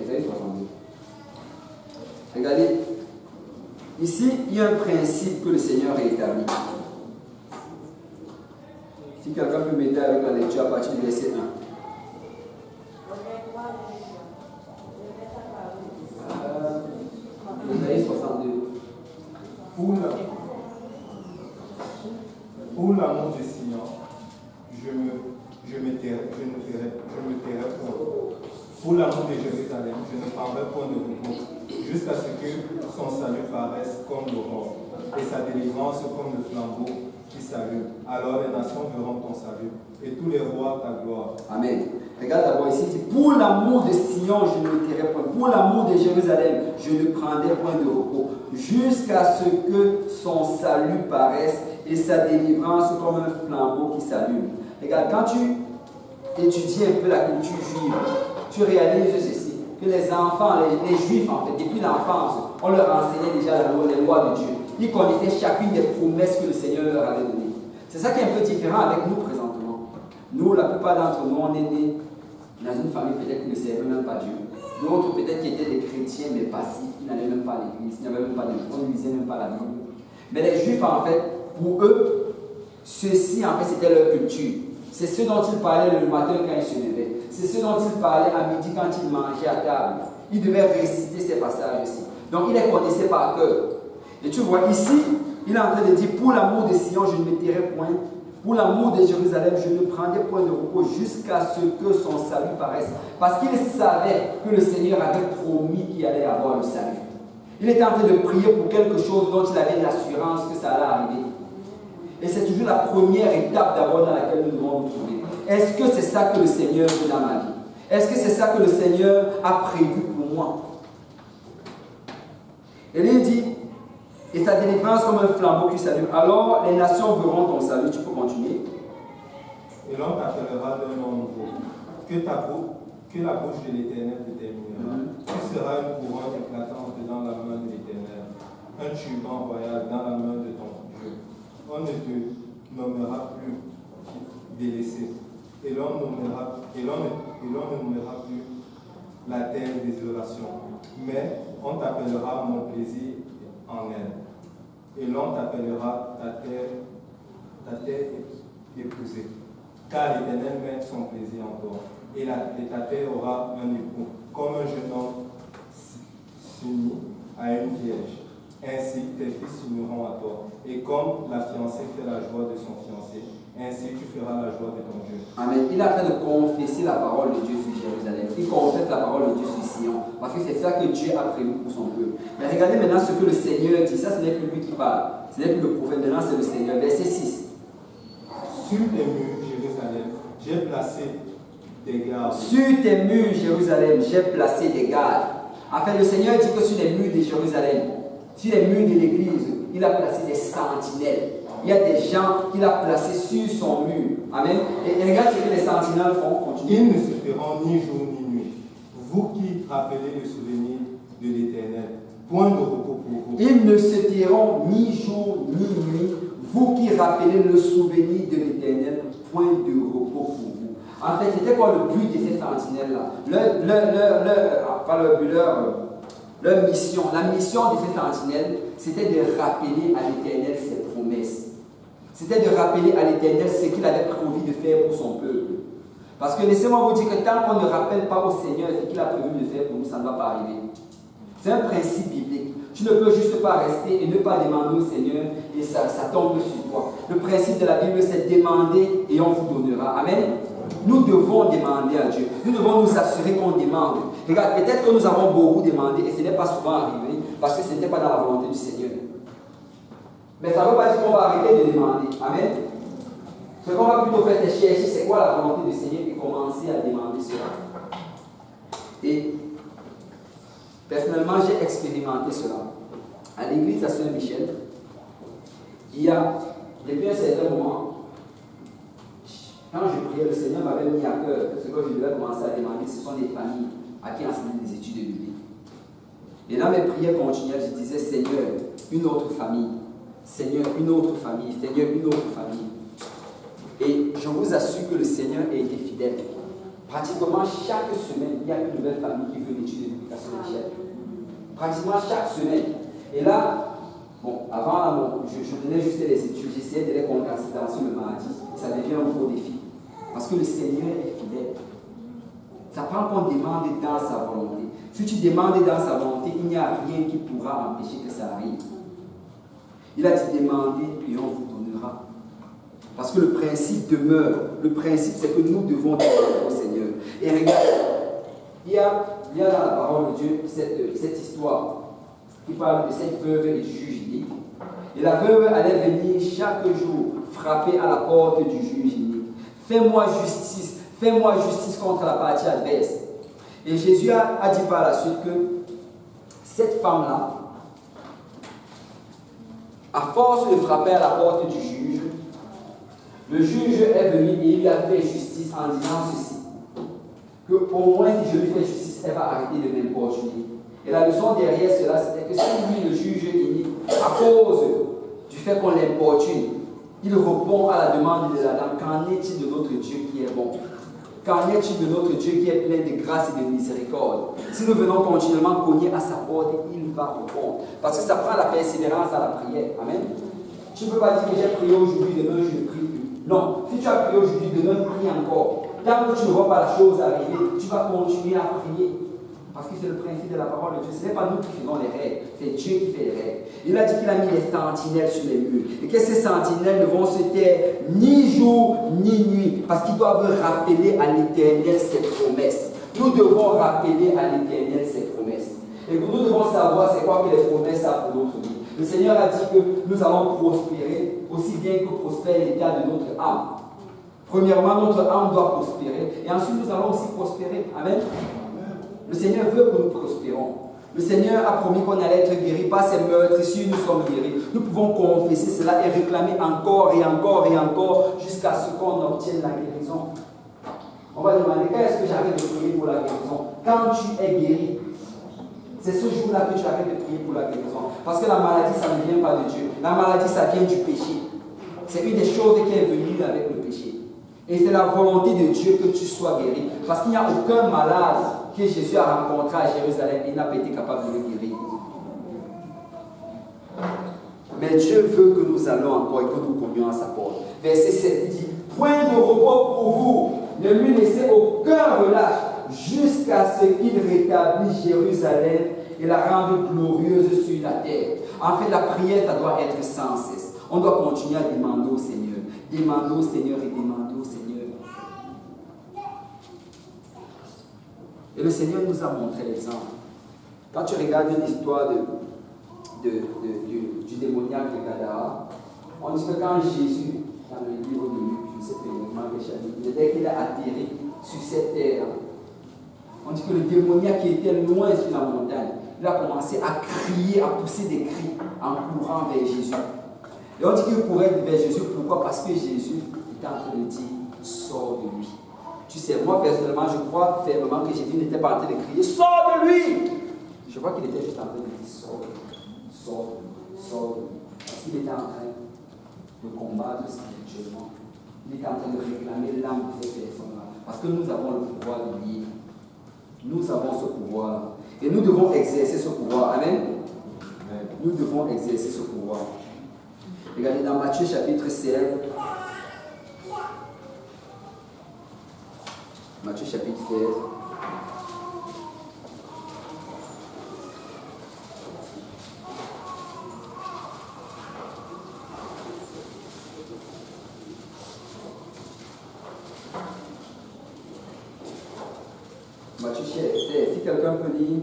Ésaïe 62. Regardez, ici, il y a un principe que le Seigneur a établi. Si quelqu'un peut m'aider avec la lecture à partir du verset 1. Ésaïe 62. Pour l'amour du Seigneur, je me tairai pour. Pour l'amour de Jérusalem, je ne prendrai point de repos, jusqu'à ce que son salut paraisse comme l'aurore, et sa délivrance comme le flambeau qui s'allume. Alors les nations verront ton salut, et tous les rois ta gloire. Amen. Regarde d'abord ici, il dit, pour l'amour de Sion, je ne me tairai point. Pour l'amour de Jérusalem, je ne prendrai point de repos, jusqu'à ce que son salut paraisse et sa délivrance comme un flambeau qui s'allume. Regarde, quand tu étudies un peu la culture juive, tu réalises ceci, que les enfants, les juifs en fait, depuis l'enfance, on leur enseignait déjà les lois de Dieu. Ils connaissaient chacune des promesses que le Seigneur leur avait données. C'est ça qui est un peu différent avec nous présentement. Nous, la plupart d'entre nous, on est nés dans une famille peut-être qui ne servait même pas Dieu. D'autres peut-être qui étaient des chrétiens mais passifs, qui n'allaient même pas à l'église, qui n'avaient même pas de foi, ne lisaient même pas la Bible. Mais les juifs en fait, pour eux, ceci en fait c'était leur culture. C'est ce dont ils parlaient le matin quand ils se levaient. C'est ce dont ils parlaient à midi quand ils mangeaient à table. Ils devaient réciter ces passages-ci. Donc ils les connaissaient par cœur. Et tu vois ici, il est en train de dire, pour l'amour de Sion, je ne me tairai point. Pour l'amour de Jérusalem, je ne prendrai point de repos jusqu'à ce que son salut paraisse. Parce qu'il savait que le Seigneur avait promis qu'il allait avoir le salut. Il était en train de prier pour quelque chose dont il avait l'assurance que ça allait arriver. Et c'est toujours la première étape d'abord dans laquelle nous devons nous trouver. Est-ce que c'est ça que le Seigneur veut dans ma vie? Est-ce que c'est ça que le Seigneur a prévu pour moi? Et il dit, et sa délivrance comme un flambeau qui s'allume. Alors les nations verront ton salut. Tu peux continuer. Et l'on t'appellera d'un nom nouveau, que la bouche de l'Éternel déterminera. Tu seras une couronne éclatante dans la main de l'Éternel, un turban royal dans la main de ton Dieu. On ne te nommera plus délaissé, et l'on ne nommera plus la terre de désolation, mais on t'appellera mon plaisir en elle. Et l'on t'appellera ta terre épousée. Car l'Éternel met son plaisir en toi. Et ta terre aura un époux, comme un jeune homme s'unit à une vierge. Ainsi, tes fils s'uniront à toi. Et comme la fiancée fait la joie de son fiancé, ainsi tu feras la joie de ton Dieu. Amen. Il est en train de confesser la parole de Dieu sur Jérusalem. Il confesse la parole de Dieu sur Sion. Parce que c'est ça que Dieu a prévu pour son peuple. Mais regardez maintenant ce que le Seigneur dit. Ça, ce n'est plus lui qui parle. Ce n'est plus le prophète. Maintenant, c'est le Seigneur. Verset 6. Sur tes murs, Jérusalem, j'ai placé des gardes. Sur tes murs, Jérusalem, j'ai placé des gardes. En fait, le Seigneur dit que sur les murs de Jérusalem, sur les murs de l'église, il a placé des sentinelles. Il y a des gens qu'il a placés sur son mur. Amen. Et regarde ce que les sentinelles font. Continue. Ils ne se feront ni jour ni nuit. Vous qui rappelez le souvenir de l'Éternel, point de repos pour vous. Ils ne se tairont ni jour ni nuit. Vous qui rappelez le souvenir de l'Éternel, point de repos pour vous. En fait, c'était quoi le but de ces sentinelles-là? Leur mission, la mission de ces sentinelles, c'était de rappeler à l'Éternel ses promesses. C'était de rappeler à l'Éternel ce qu'il avait prévu de faire pour son peuple. Parce que laissez-moi vous dire que tant qu'on ne rappelle pas au Seigneur ce qu'il a prévu de faire pour nous, ça ne va pas arriver. C'est un principe biblique. Tu ne peux juste pas rester et ne pas demander au Seigneur et ça tombe sur toi. Le principe de la Bible, c'est demander et on vous donnera. Amen. Nous devons demander à Dieu. Nous devons nous assurer qu'on demande. Regarde, peut-être que nous avons beaucoup demandé et ce n'est pas souvent arrivé parce que ce n'était pas dans la volonté du Seigneur. Mais ça ne veut pas dire qu'on va arrêter de demander. Amen. Ce qu'on va plutôt faire, c'est chercher c'est quoi la volonté du Seigneur et commencer à demander cela. Et personnellement, j'ai expérimenté cela. À l'église à Saint-Michel, il y a, depuis un certain moment, quand je priais, le Seigneur m'avait mis à cœur que ce que je devais commencer à demander, ce sont des familles à qui enseigner des études bibliques. Et là, mes prières continuaient, je disais, Seigneur, une autre famille. Seigneur, une autre famille. Seigneur, une autre famille. Et je vous assure que le Seigneur a été fidèle. Pratiquement chaque semaine, il y a une nouvelle famille qui veut l'étude biblique à Saint-Michel. Pratiquement chaque semaine. Et là, bon, avant, je donnais juste les études, j'essayais de les condenser le mardi. Ça devient un gros défi. Parce que le Seigneur est fidèle. Ça prend qu'on demande dans sa volonté. Si tu demandes dans sa volonté, il n'y a rien qui pourra empêcher que ça arrive. Il a dit demander et on vous donnera. Parce que le principe demeure. Le principe, c'est que nous devons demander au Seigneur. Et regarde, il y a il y a dans la parole de Dieu cette histoire qui parle de cette veuve et du juge inique. Et la veuve allait venir chaque jour frapper à la porte du juge inique. Fais-moi justice contre la partie adverse. Et Jésus a dit par la suite que cette femme-là, à force de frapper à la porte du juge, le juge est venu et il lui a fait justice en disant ceci, que au moins si je lui fais justice, elle va arrêter de m'importuner. Et la leçon derrière cela, c'était que si lui, le juge inique, à cause du fait qu'on l'importune, il répond à la demande de la dame, qu'en est-il de notre Dieu qui est bon? Qu'en est-il de notre Dieu qui est plein de grâce et de miséricorde? Si nous venons continuellement cogner à sa porte, il va répondre. Parce que ça prend la persévérance à la prière. Amen. Tu ne peux pas dire que j'ai prié aujourd'hui, demain je ne prie plus. Non, si tu as prié aujourd'hui, demain prie encore. Tant que tu ne vois pas la chose arriver, tu vas continuer à prier. Parce que c'est le principe de la parole de Dieu. Ce n'est pas nous qui faisons les règles, c'est Dieu qui fait les règles. Il a dit qu'il a mis des sentinelles sur les murs. Et que ces sentinelles ne vont se taire ni jour ni nuit. Parce qu'ils doivent rappeler à l'Éternel ses promesses. Nous devons rappeler à l'Éternel ses promesses. Et nous devons savoir c'est quoi que les promesses ont pour notre vie. Le Seigneur a dit que nous allons prospérer aussi bien que prospère l'état de notre âme. Premièrement, notre âme doit prospérer. Et ensuite, nous allons aussi prospérer. Amen. Le Seigneur veut que nous prospérons. Le Seigneur a promis qu'on allait être guéri par ses meurtrissures, nous sommes guéris. Nous pouvons confesser cela et réclamer encore et encore et encore jusqu'à ce qu'on obtienne la guérison. On va demander, quand est-ce que j'arrête de prier pour la guérison? Quand tu es guéri. C'est ce jour-là que tu arrêtes de prier pour la guérison. Parce que la maladie, ça ne vient pas de Dieu. La maladie, ça vient du péché. C'est une des choses qui est venue avec le péché. Et c'est la volonté de Dieu que tu sois guéri. Parce qu'il n'y a aucun malade que Jésus a rencontré à Jérusalem et n'a pas été capable de le guérir. Mais Dieu veut que nous allons encore et que nous cognions à sa porte. Verset 7 dit, point de repos pour vous, ne lui laissez aucun relâche jusqu'à ce qu'il rétablisse Jérusalem et la rende glorieuse sur la terre. En fait, la prière, ça doit être sans cesse. On doit continuer à demander au Seigneur. Demander au Seigneur et demander au Seigneur. Et le Seigneur nous a montré l'exemple. Quand tu regardes l'histoire du démoniaque de Gadara, on dit que quand Jésus, dans le livre de Luc, je ne sais pas, dès qu'il a atterri sur cette terre, on dit que le démoniaque qui était loin sur la montagne, il a commencé à crier, à pousser des cris en courant vers Jésus. Et on dit qu'il courait vers Jésus. Pourquoi? Parce que Jésus était en train de dire, sors de lui. Tu sais, moi personnellement, je crois fermement que Jésus n'était pas en train de crier, sors de lui! Je crois qu'il était juste en train de dire, sors de lui, sors de lui, sors de lui. Parce qu'il était en train de combattre spirituellement. Il était en train de réclamer l'âme de ces personnes-là. Parce que nous avons le pouvoir de lire. Nous avons ce pouvoir. Et nous devons exercer ce pouvoir. Amen. Nous devons exercer ce pouvoir. Regardez dans Matthieu chapitre 16. Matthieu chapitre 16. Matthieu 16. Si quelqu'un peut lire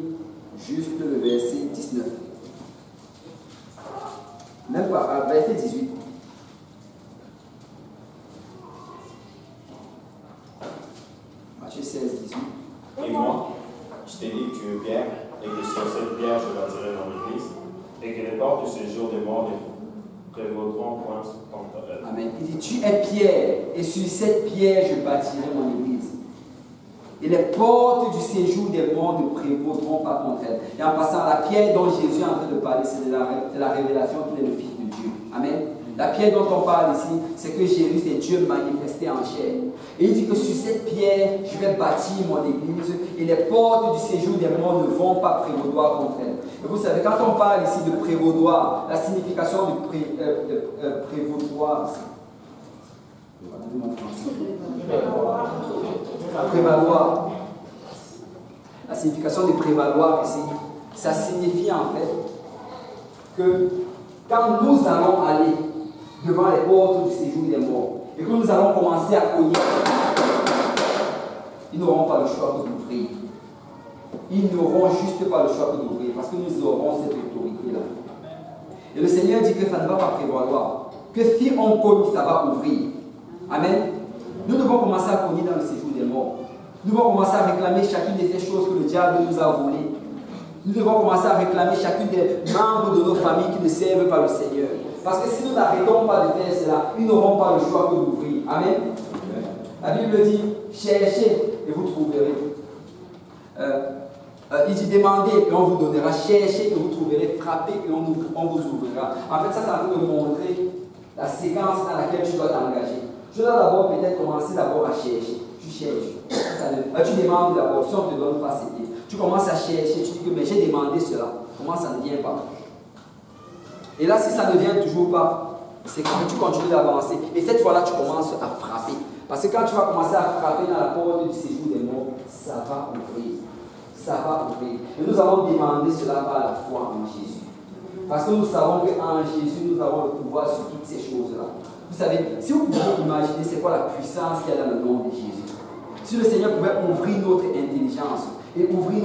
juste le verset 19. Même pas, verset 18. Matthieu 16, 18. Et moi, je t'ai dit que tu es Pierre, et que sur cette pierre je bâtirai mon église, et que les portes de ce jour de mort ne prévaudront point contre elle. Amen. Il dit, tu es Pierre, et sur cette pierre je bâtirai mon église. Et les portes du séjour des morts ne prévaudront pas contre elle. Et en passant, la pierre dont Jésus est en train de parler, c'est de la révélation qu'il est le Fils de Dieu. Amen. La pierre dont on parle ici, c'est que Jésus, c'est Dieu manifesté en chair. Et il dit que sur cette pierre, je vais bâtir mon église et les portes du séjour des morts ne vont pas prévaudoir contre elle. Et vous savez, quand on parle ici de prévaudoir, la signification du prévaudoir, prévaloir. La signification de prévaloir ici, ça signifie en fait que quand nous allons aller devant les portes du séjour des morts et que nous allons commencer à cogner, ils n'auront pas le choix de d'ouvrir. ils n'auront juste pas le choix que d'ouvrir, parce que nous aurons cette autorité-là. Et le Seigneur dit que ça ne va pas prévaloir, que si on cogne, ça va ouvrir. Amen. Nous devons commencer à cogner dans le séjour des morts. Nous devons commencer à réclamer chacune de ces choses que le diable nous a volées. Nous devons commencer à réclamer chacune des membres de nos familles qui ne servent pas le Seigneur. Parce que si nous n'arrêtons pas de faire cela, ils n'auront pas le choix que d'ouvrir. Amen. La Bible dit, cherchez et vous trouverez. Il dit, demandez et on vous donnera. Cherchez et vous trouverez. Frappez et on vous ouvrira. En fait, ça va nous montrer la séquence dans laquelle tu dois t'engager. Tu dois d'abord peut-être commencer d'abord à chercher. Tu cherches. Tu demandes d'abord. Si on ne te donne pas, c'est bien. Tu commences à chercher. Tu dis que mais j'ai demandé cela. Comment ça ne vient pas? Et là, si ça ne vient toujours pas, c'est quand tu continues d'avancer. Et cette fois-là, tu commences à frapper. Parce que quand tu vas commencer à frapper dans la porte du séjour des morts, ça va ouvrir. Ça va ouvrir. Et nous avons demandé cela par la foi en Jésus. Parce que nous savons qu'en Jésus, nous avons le pouvoir sur toutes ces choses-là. Vous savez, si vous pouvez imaginer c'est quoi la puissance qu'il y a dans le nom de Jésus. Si le Seigneur pouvait ouvrir notre intelligence et ouvrir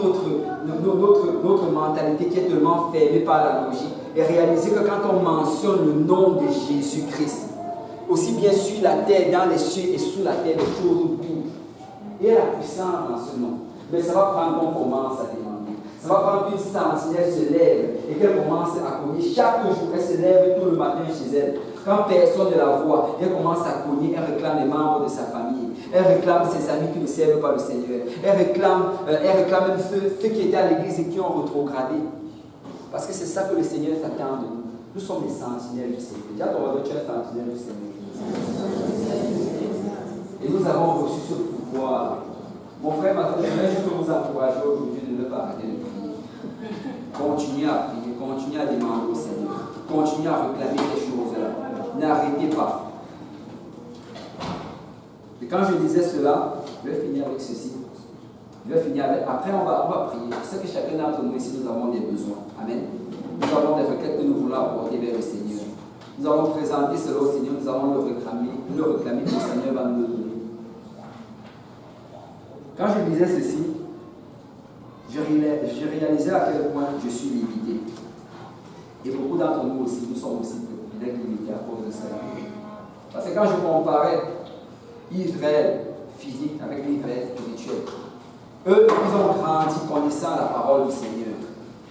notre mentalité qui est tellement fermée par la logique et réaliser que quand on mentionne le nom de Jésus-Christ, aussi bien sur la terre, dans les cieux et sous la terre, les choses bougent. Il y a la puissance dans ce nom. Mais ça va prendre qu'on commence à demander. Ça va prendre qu'une sentinelle se lève et qu'elle commence à cogner. Chaque jour, elle se lève tout le matin chez elle. Quand personne ne la voit, elle commence à cogner, elle réclame les membres de sa famille. Elle réclame ses amis qui ne servent pas le Seigneur. Elle réclame même ceux qui étaient à l'église et qui ont rétrogradé. Parce que c'est ça que le Seigneur s'attend de nous. Nous sommes des sentinelles du Seigneur. Dis à ton voisin, tu es sentinelle du Seigneur. Et nous avons reçu ce pouvoir. Mon frère, je voudrais juste vous encourager aujourd'hui de ne pas arrêter de prier. Continuez à prier, continuez à demander au Seigneur. Continuez à réclamer ces choses-là. N'arrêtez pas. Et quand je disais cela, je vais finir avec ceci. Je vais finir avec. Après, on va prier. Je sais que chacun d'entre nous ici, nous avons des besoins. Amen. Nous avons des requêtes que nous voulons apporter vers le Seigneur. Nous allons présenter cela au Seigneur, nous allons le réclamer, que le Seigneur va nous le donner. Quand je disais ceci, je réalisais à quel point je suis limité. Et beaucoup d'entre nous aussi, nous sommes aussi limités à cause de cela. Parce que quand je comparais Israël physique avec l'Israël spirituel, eux, ils ont grandi connaissant la parole du Seigneur.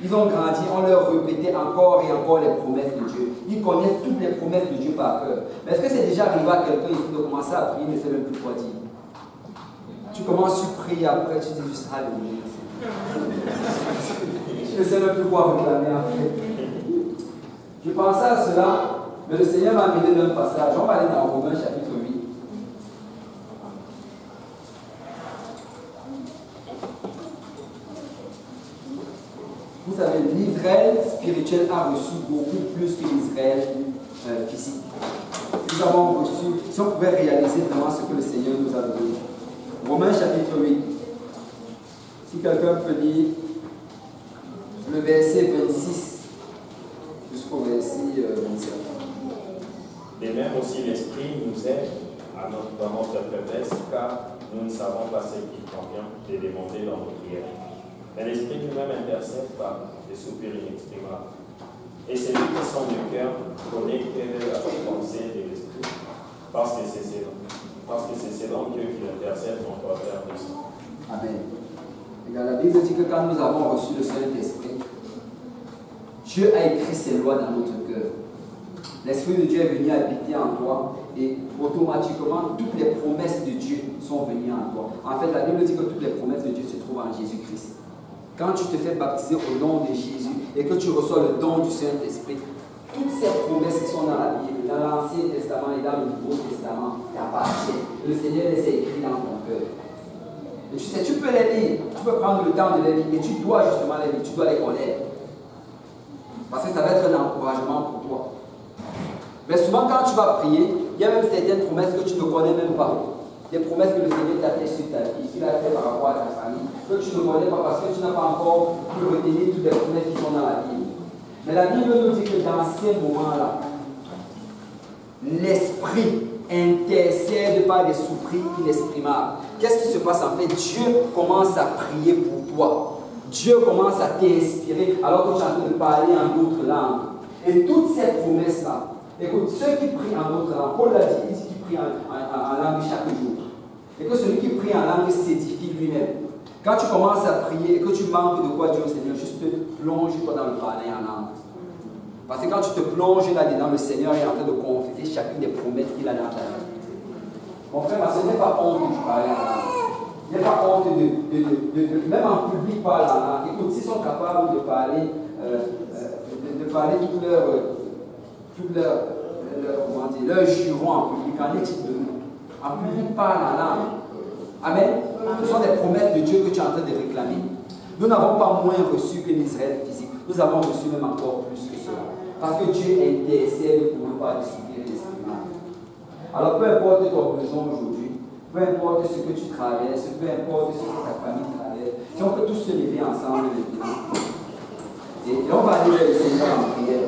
Ils ont grandi, on leur répétait encore et encore les promesses de Dieu. Ils connaissent toutes les promesses de Dieu par cœur. Mais est-ce que c'est déjà arrivé à quelqu'un ici de commencer à prier, mais ne sait même plus quoi dire? Tu commences à prier, après tu dis juste Alléluia. Tu ne sais même plus quoi réclamer après. Je pensais à cela, mais le Seigneur m'a amené d'un passage. On va aller dans Romains chapitre 8. Vous savez, l'Israël spirituel a reçu beaucoup plus que l'Israël physique. Nous avons reçu, si on pouvait réaliser vraiment ce que le Seigneur nous a donné. Romains chapitre 8. Si quelqu'un peut lire le verset 26 jusqu'au verset 27. De même aussi l'Esprit nous aide dans notre faiblesse, car nous ne savons pas ce qu'il convient de demander dans nos prières. Mais l'Esprit lui-même intercède par des soupirs inexprimables. Et celui qui sent le cœur connaît quelle est la pensée de l'Esprit, parce que c'est selon Dieu qui intercède en faveur de ça. Amen. La Bible dit que quand nous avons reçu le Saint-Esprit, Dieu a écrit ses lois dans notre cœur. L'Esprit de Dieu est venu habiter en toi et automatiquement toutes les promesses de Dieu sont venues en toi. En fait, la Bible dit que toutes les promesses de Dieu se trouvent en Jésus-Christ. Quand tu te fais baptiser au nom de Jésus et que tu reçois le don du Saint-Esprit, toutes ces promesses qui sont dans la Bible, dans l'Ancien Testament et dans le Nouveau Testament, t'appartiennent. Le Seigneur les a écrits dans ton cœur. Et tu sais, tu peux les lire, tu peux prendre le temps de les lire, et tu dois justement les lire, tu dois les connaître. Parce que ça va être un encouragement pour toi. Mais souvent, quand tu vas prier, il y a même certaines promesses que tu ne connais même pas. Des promesses que le Seigneur t'a fait sur ta vie, qu'il a fait par rapport à ta famille, que tu ne connais pas parce que tu n'as pas encore pu retenir toutes les promesses qui sont dans la Bible. Mais la Bible nous dit que dans ces moments-là, l'Esprit intercède par des soupirs inexprimables. Qu'est-ce qui se passe en fait? Dieu commence à prier pour toi. Dieu commence à t'inspirer alors que tu es en train de parler en d'autres langues. Et toutes ces promesses-là, écoute, ceux qui prient en d'autres langues, Paul l'a dit, il dit qu'il prie en langue chaque jour. Et que celui qui prie en langue s'édifie lui-même. Quand tu commences à prier et que tu manques de quoi dire au Seigneur, juste plonge-toi dans le parler en langue. Parce que quand tu te plonges là-dedans, le Seigneur est en train de confesser chacune des promesses qu'il a dans ta vie. Mon frère, ce n'est pas honte que tu parles en langue. Il n'y a pas honte même en public parler en langue. Écoute, s'ils sont capables de parler leur juron en public, en est-il de nous? En public, parle en langue. Amen. Ce sont des promesses de Dieu que tu es en train de réclamer. Nous n'avons pas moins reçu que l'Israël physique. Nous avons reçu même encore plus que cela. Parce que Dieu intercède pour nous par l'Esprit l'Esprit. Alors peu importe ton besoin aujourd'hui, peu importe ce que tu traverses, peu importe ce que ta famille traverse, si on peut tous se lever ensemble maintenant. Et on va aller vers le Seigneur en prière.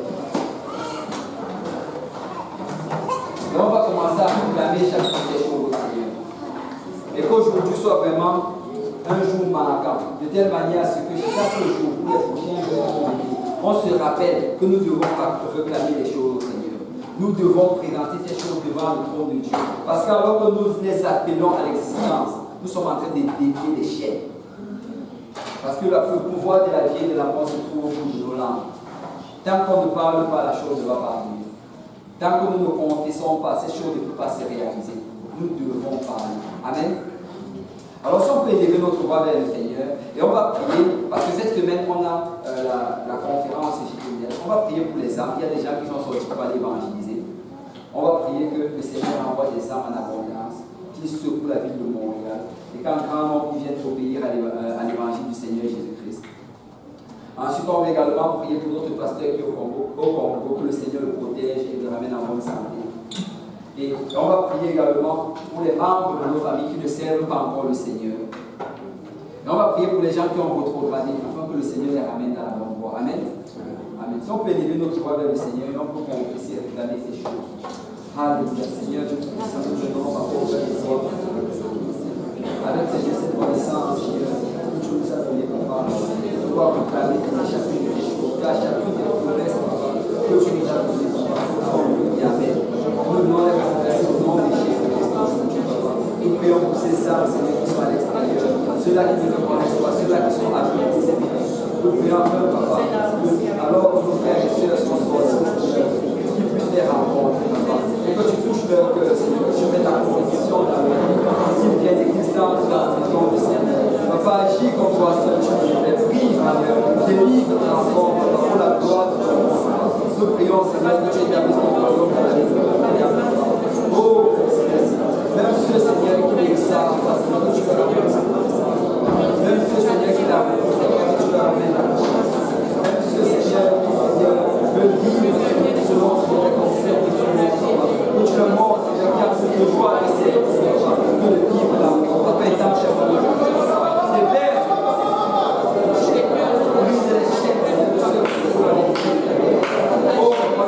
Et on va commencer à proclamer chaque des choses au Seigneur. Et qu'aujourd'hui soit vraiment un jour marquant, de telle manière à ce que chaque jour, pour les prochains jours, on se rappelle que nous devons réclamer les choses au Seigneur. Nous devons présenter ces choses devant le trône de Dieu. Parce qu'alors que nous les appelons à l'existence, nous sommes en train de dédier les chaînes. Parce que le pouvoir de la vie et de la mort se trouve au bout de nos langues. Tant qu'on ne parle pas, la chose ne va pas arriver. Tant que nous ne confessons pas, ces choses ne peuvent pas se réaliser. Nous devons parler. Amen. Alors si on peut élever notre voix vers le Seigneur, et on va prier, parce que cette semaine on a la conférence JPL. On va prier pour les âmes. Il y a des gens qui sont sortis pour aller évangéliser. On va prier que le Seigneur envoie des âmes en abondance, qu'il secoue la ville de Montréal, et qu'un grand nombre viennent obéir à l'évangile du Seigneur Jésus-Christ. Ensuite, on va également prier pour notre pasteur qui est au Congo, que le Seigneur le protège et le ramène en bonne santé. Et on va prier également pour les membres de nos familles qui ne servent pas encore le Seigneur. Et on va prier pour les gens qui ont rétrogradé, afin que le Seigneur les ramène dans la bonne voie. Amen. Amen. Si on peut élever notre voix vers le Seigneur, on peut confesser et réclamer ces choses. Alléluia. Seigneur, Dieu puissant, nous venons à votre Seigneur. Avec Seigneur, cette connaissance, Seigneur, que tu nous as donné, Papa, de pouvoir réclamer chacune de ces choses, car chacune des promesses, Papa, que tu nous as donné, Papa, Amen. Nous demandons la confession au nom de Jésus-Christ, Papa. Nous prions pour ces âmes, Seigneur, qui sont à l'extérieur, ceux-là qui ne reconnaissent pas, ceux-là qui sont habités, Seigneur. Nous prions enfin, Papa, alors que nos frères et sœurs sont sortis, Seigneur, qu'ils puissent les rencontrer, Papa. Et que tu touches leur cœur, Seigneur, que tu mettes ta conviction dans leur vie, qu'ils viennent existence dans le nom de Seigneur. Papa, agis comme toi seul, tu peux faire. Prie, Seigneur, délivre, transforme, Papa, pour la gloire de ton nom. Nous prions, Seigneur, que tu établisses ton royaume dans la vie de notre Papa. Oh, Seigneur, même ceux, Seigneur, qui l'exaltent, Seigneur, que tu leur amènes. Même ceux, Seigneur, qui l'amènent, que tu leur amènes. Même ceux, Seigneur, qui, Seigneur, veulent vivre selon ton concept de ton nom. Que tu leur montres, Seigneur, qu'il y a plus de joie et c'est que de vivre là. Papa, étant cher pour nous. C'est vrai, brise les chaînes, Seigneur, de ceux qui sont à l'extérieur. Oh, Papa,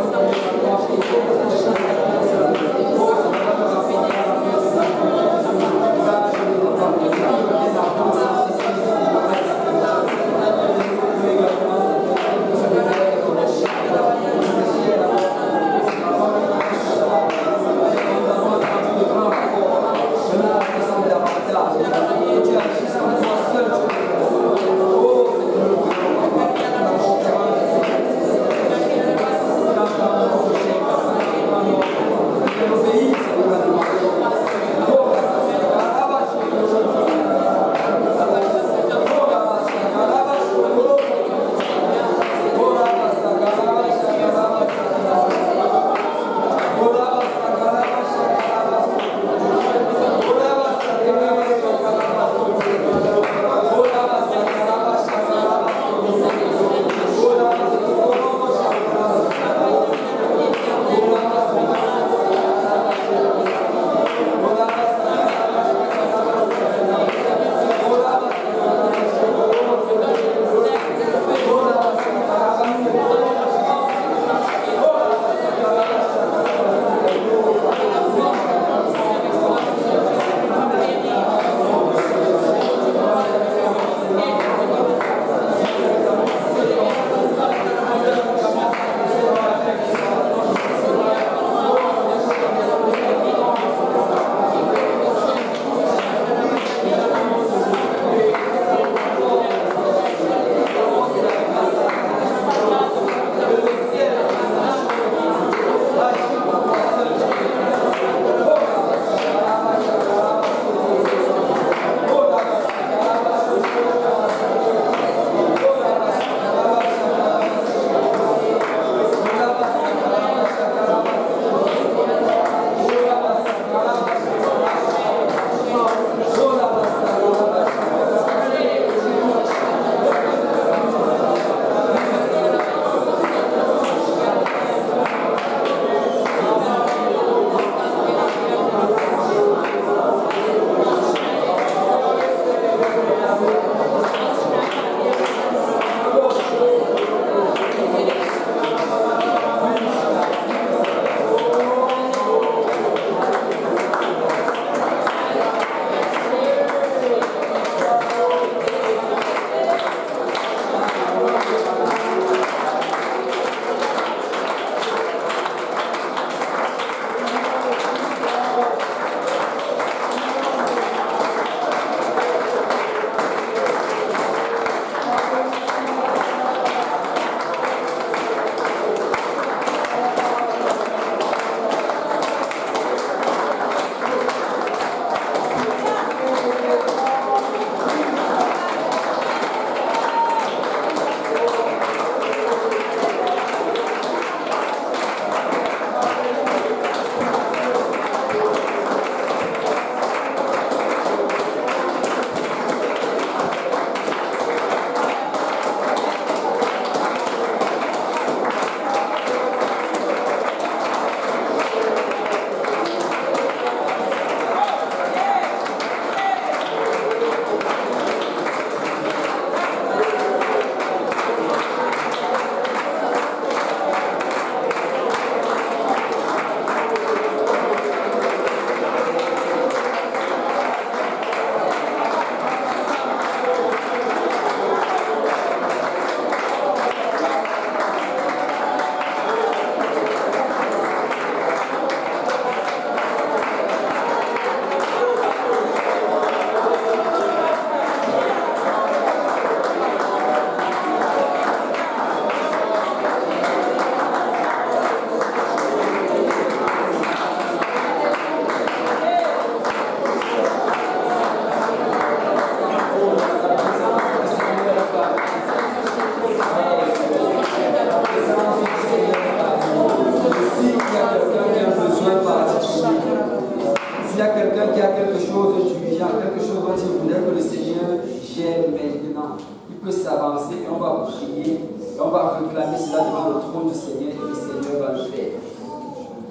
devant le trône du Seigneur et le Seigneur va le faire.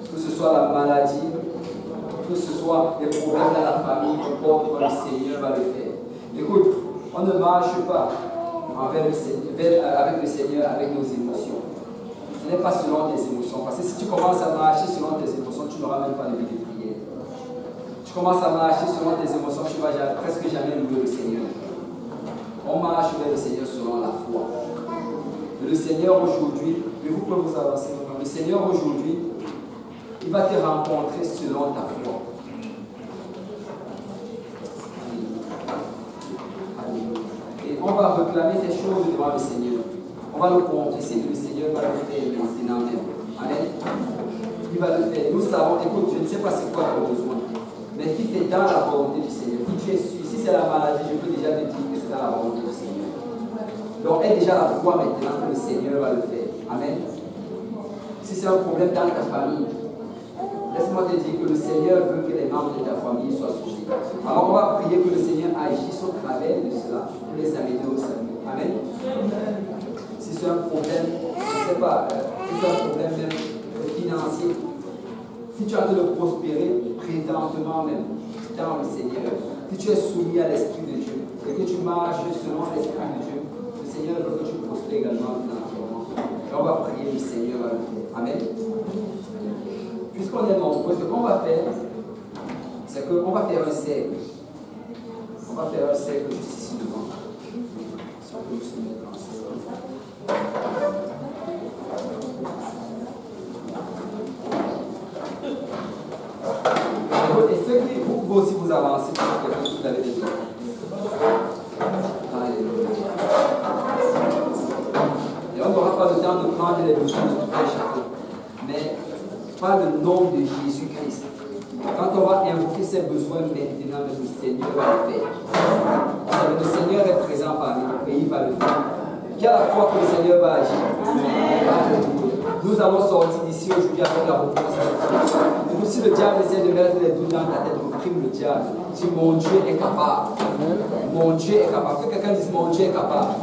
Que ce soit la maladie, que ce soit les problèmes dans la famille, qu'importe quoi, le Seigneur va le faire. Écoute, on ne marche pas avec le Seigneur avec nos émotions. Ce n'est pas selon tes émotions. Parce que si tu commences à marcher selon tes émotions, tu n'auras même pas de vie de prière. Tu commences à marcher selon tes émotions, tu ne vas presque jamais louer le Seigneur. On marche vers le Seigneur selon la foi. Et le Seigneur aujourd'hui, mais vous pouvez vous avancer. Le Seigneur aujourd'hui, il va te rencontrer selon ta foi. Et on va réclamer ces choses devant le Seigneur. On va le confesser que le Seigneur va le faire maintenant même. Amen. Il va le faire. Nous savons, écoute, je ne sais pas c'est quoi ton besoin. Mais si c'est dans la volonté du Seigneur, si tu es sûr, si c'est la maladie, je peux déjà te dire que c'est dans la volonté du Seigneur. Donc aie déjà la foi maintenant que le Seigneur va le faire. Amen. Si c'est un problème dans ta famille, laisse-moi te dire que le Seigneur veut que les membres de ta famille soient sauvés. Alors on va prier que le Seigneur agisse au travers de cela pour les amener au salut. Amen. Si c'est un problème, je ne sais pas, si c'est un problème même financier, si tu as de le prospérer présentement même dans le Seigneur, si tu es soumis à l'Esprit de Dieu et que tu marches selon l'Esprit de Dieu, le Seigneur veut que tu prospères également financièrement. Et on va prier le Seigneur à le faire. Amen. Puisqu'on est nombreux, ce qu'on va faire, c'est qu'on va faire un cercle. On va faire un cercle juste ici devant. Si on peut juste se mettre en cercle. Et ceux qui, vous pouvez aussi vous avancer pour que vous avez des doigts. Alléluia. Et on n'aura pas le temps de prendre les besoins de tout un chacun. Mais par le nom de Jésus-Christ, quand on va invoquer ses besoins maintenant, le Seigneur va le faire. Le Seigneur est présent parmi nous et il va le faire. Il y a la foi que le Seigneur va agir. Alléluia. Nous allons sortir d'ici aujourd'hui avec la reconnaissance. Et si le diable essaie de mettre les doutes dans ta tête, reprime le diable. Dis mon Dieu est capable. Mon Dieu est capable. Que quelqu'un dise mon Dieu est capable.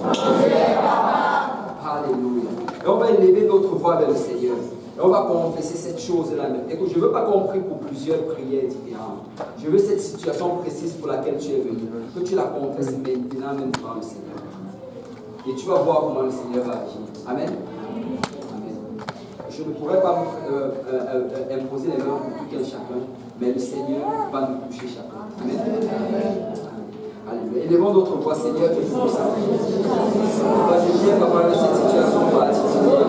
Alléluia. Et on va élever notre voix vers le Seigneur. Et on va confesser cette chose-là même. Écoute, je ne veux pas qu'on prie pour plusieurs prières différentes. Je veux cette situation précise pour laquelle tu es venu. Que tu la confesses maintenant même devant le Seigneur. Et tu vas voir comment le Seigneur va agir. Amen. Je ne pourrais pas imposer les mains pour tout chacun, mais le Seigneur va nous toucher chacun. Amen. Alléluia. Élevons notre voix, Seigneur, que nous puissions. Je viens, papa, de cette situation particulière.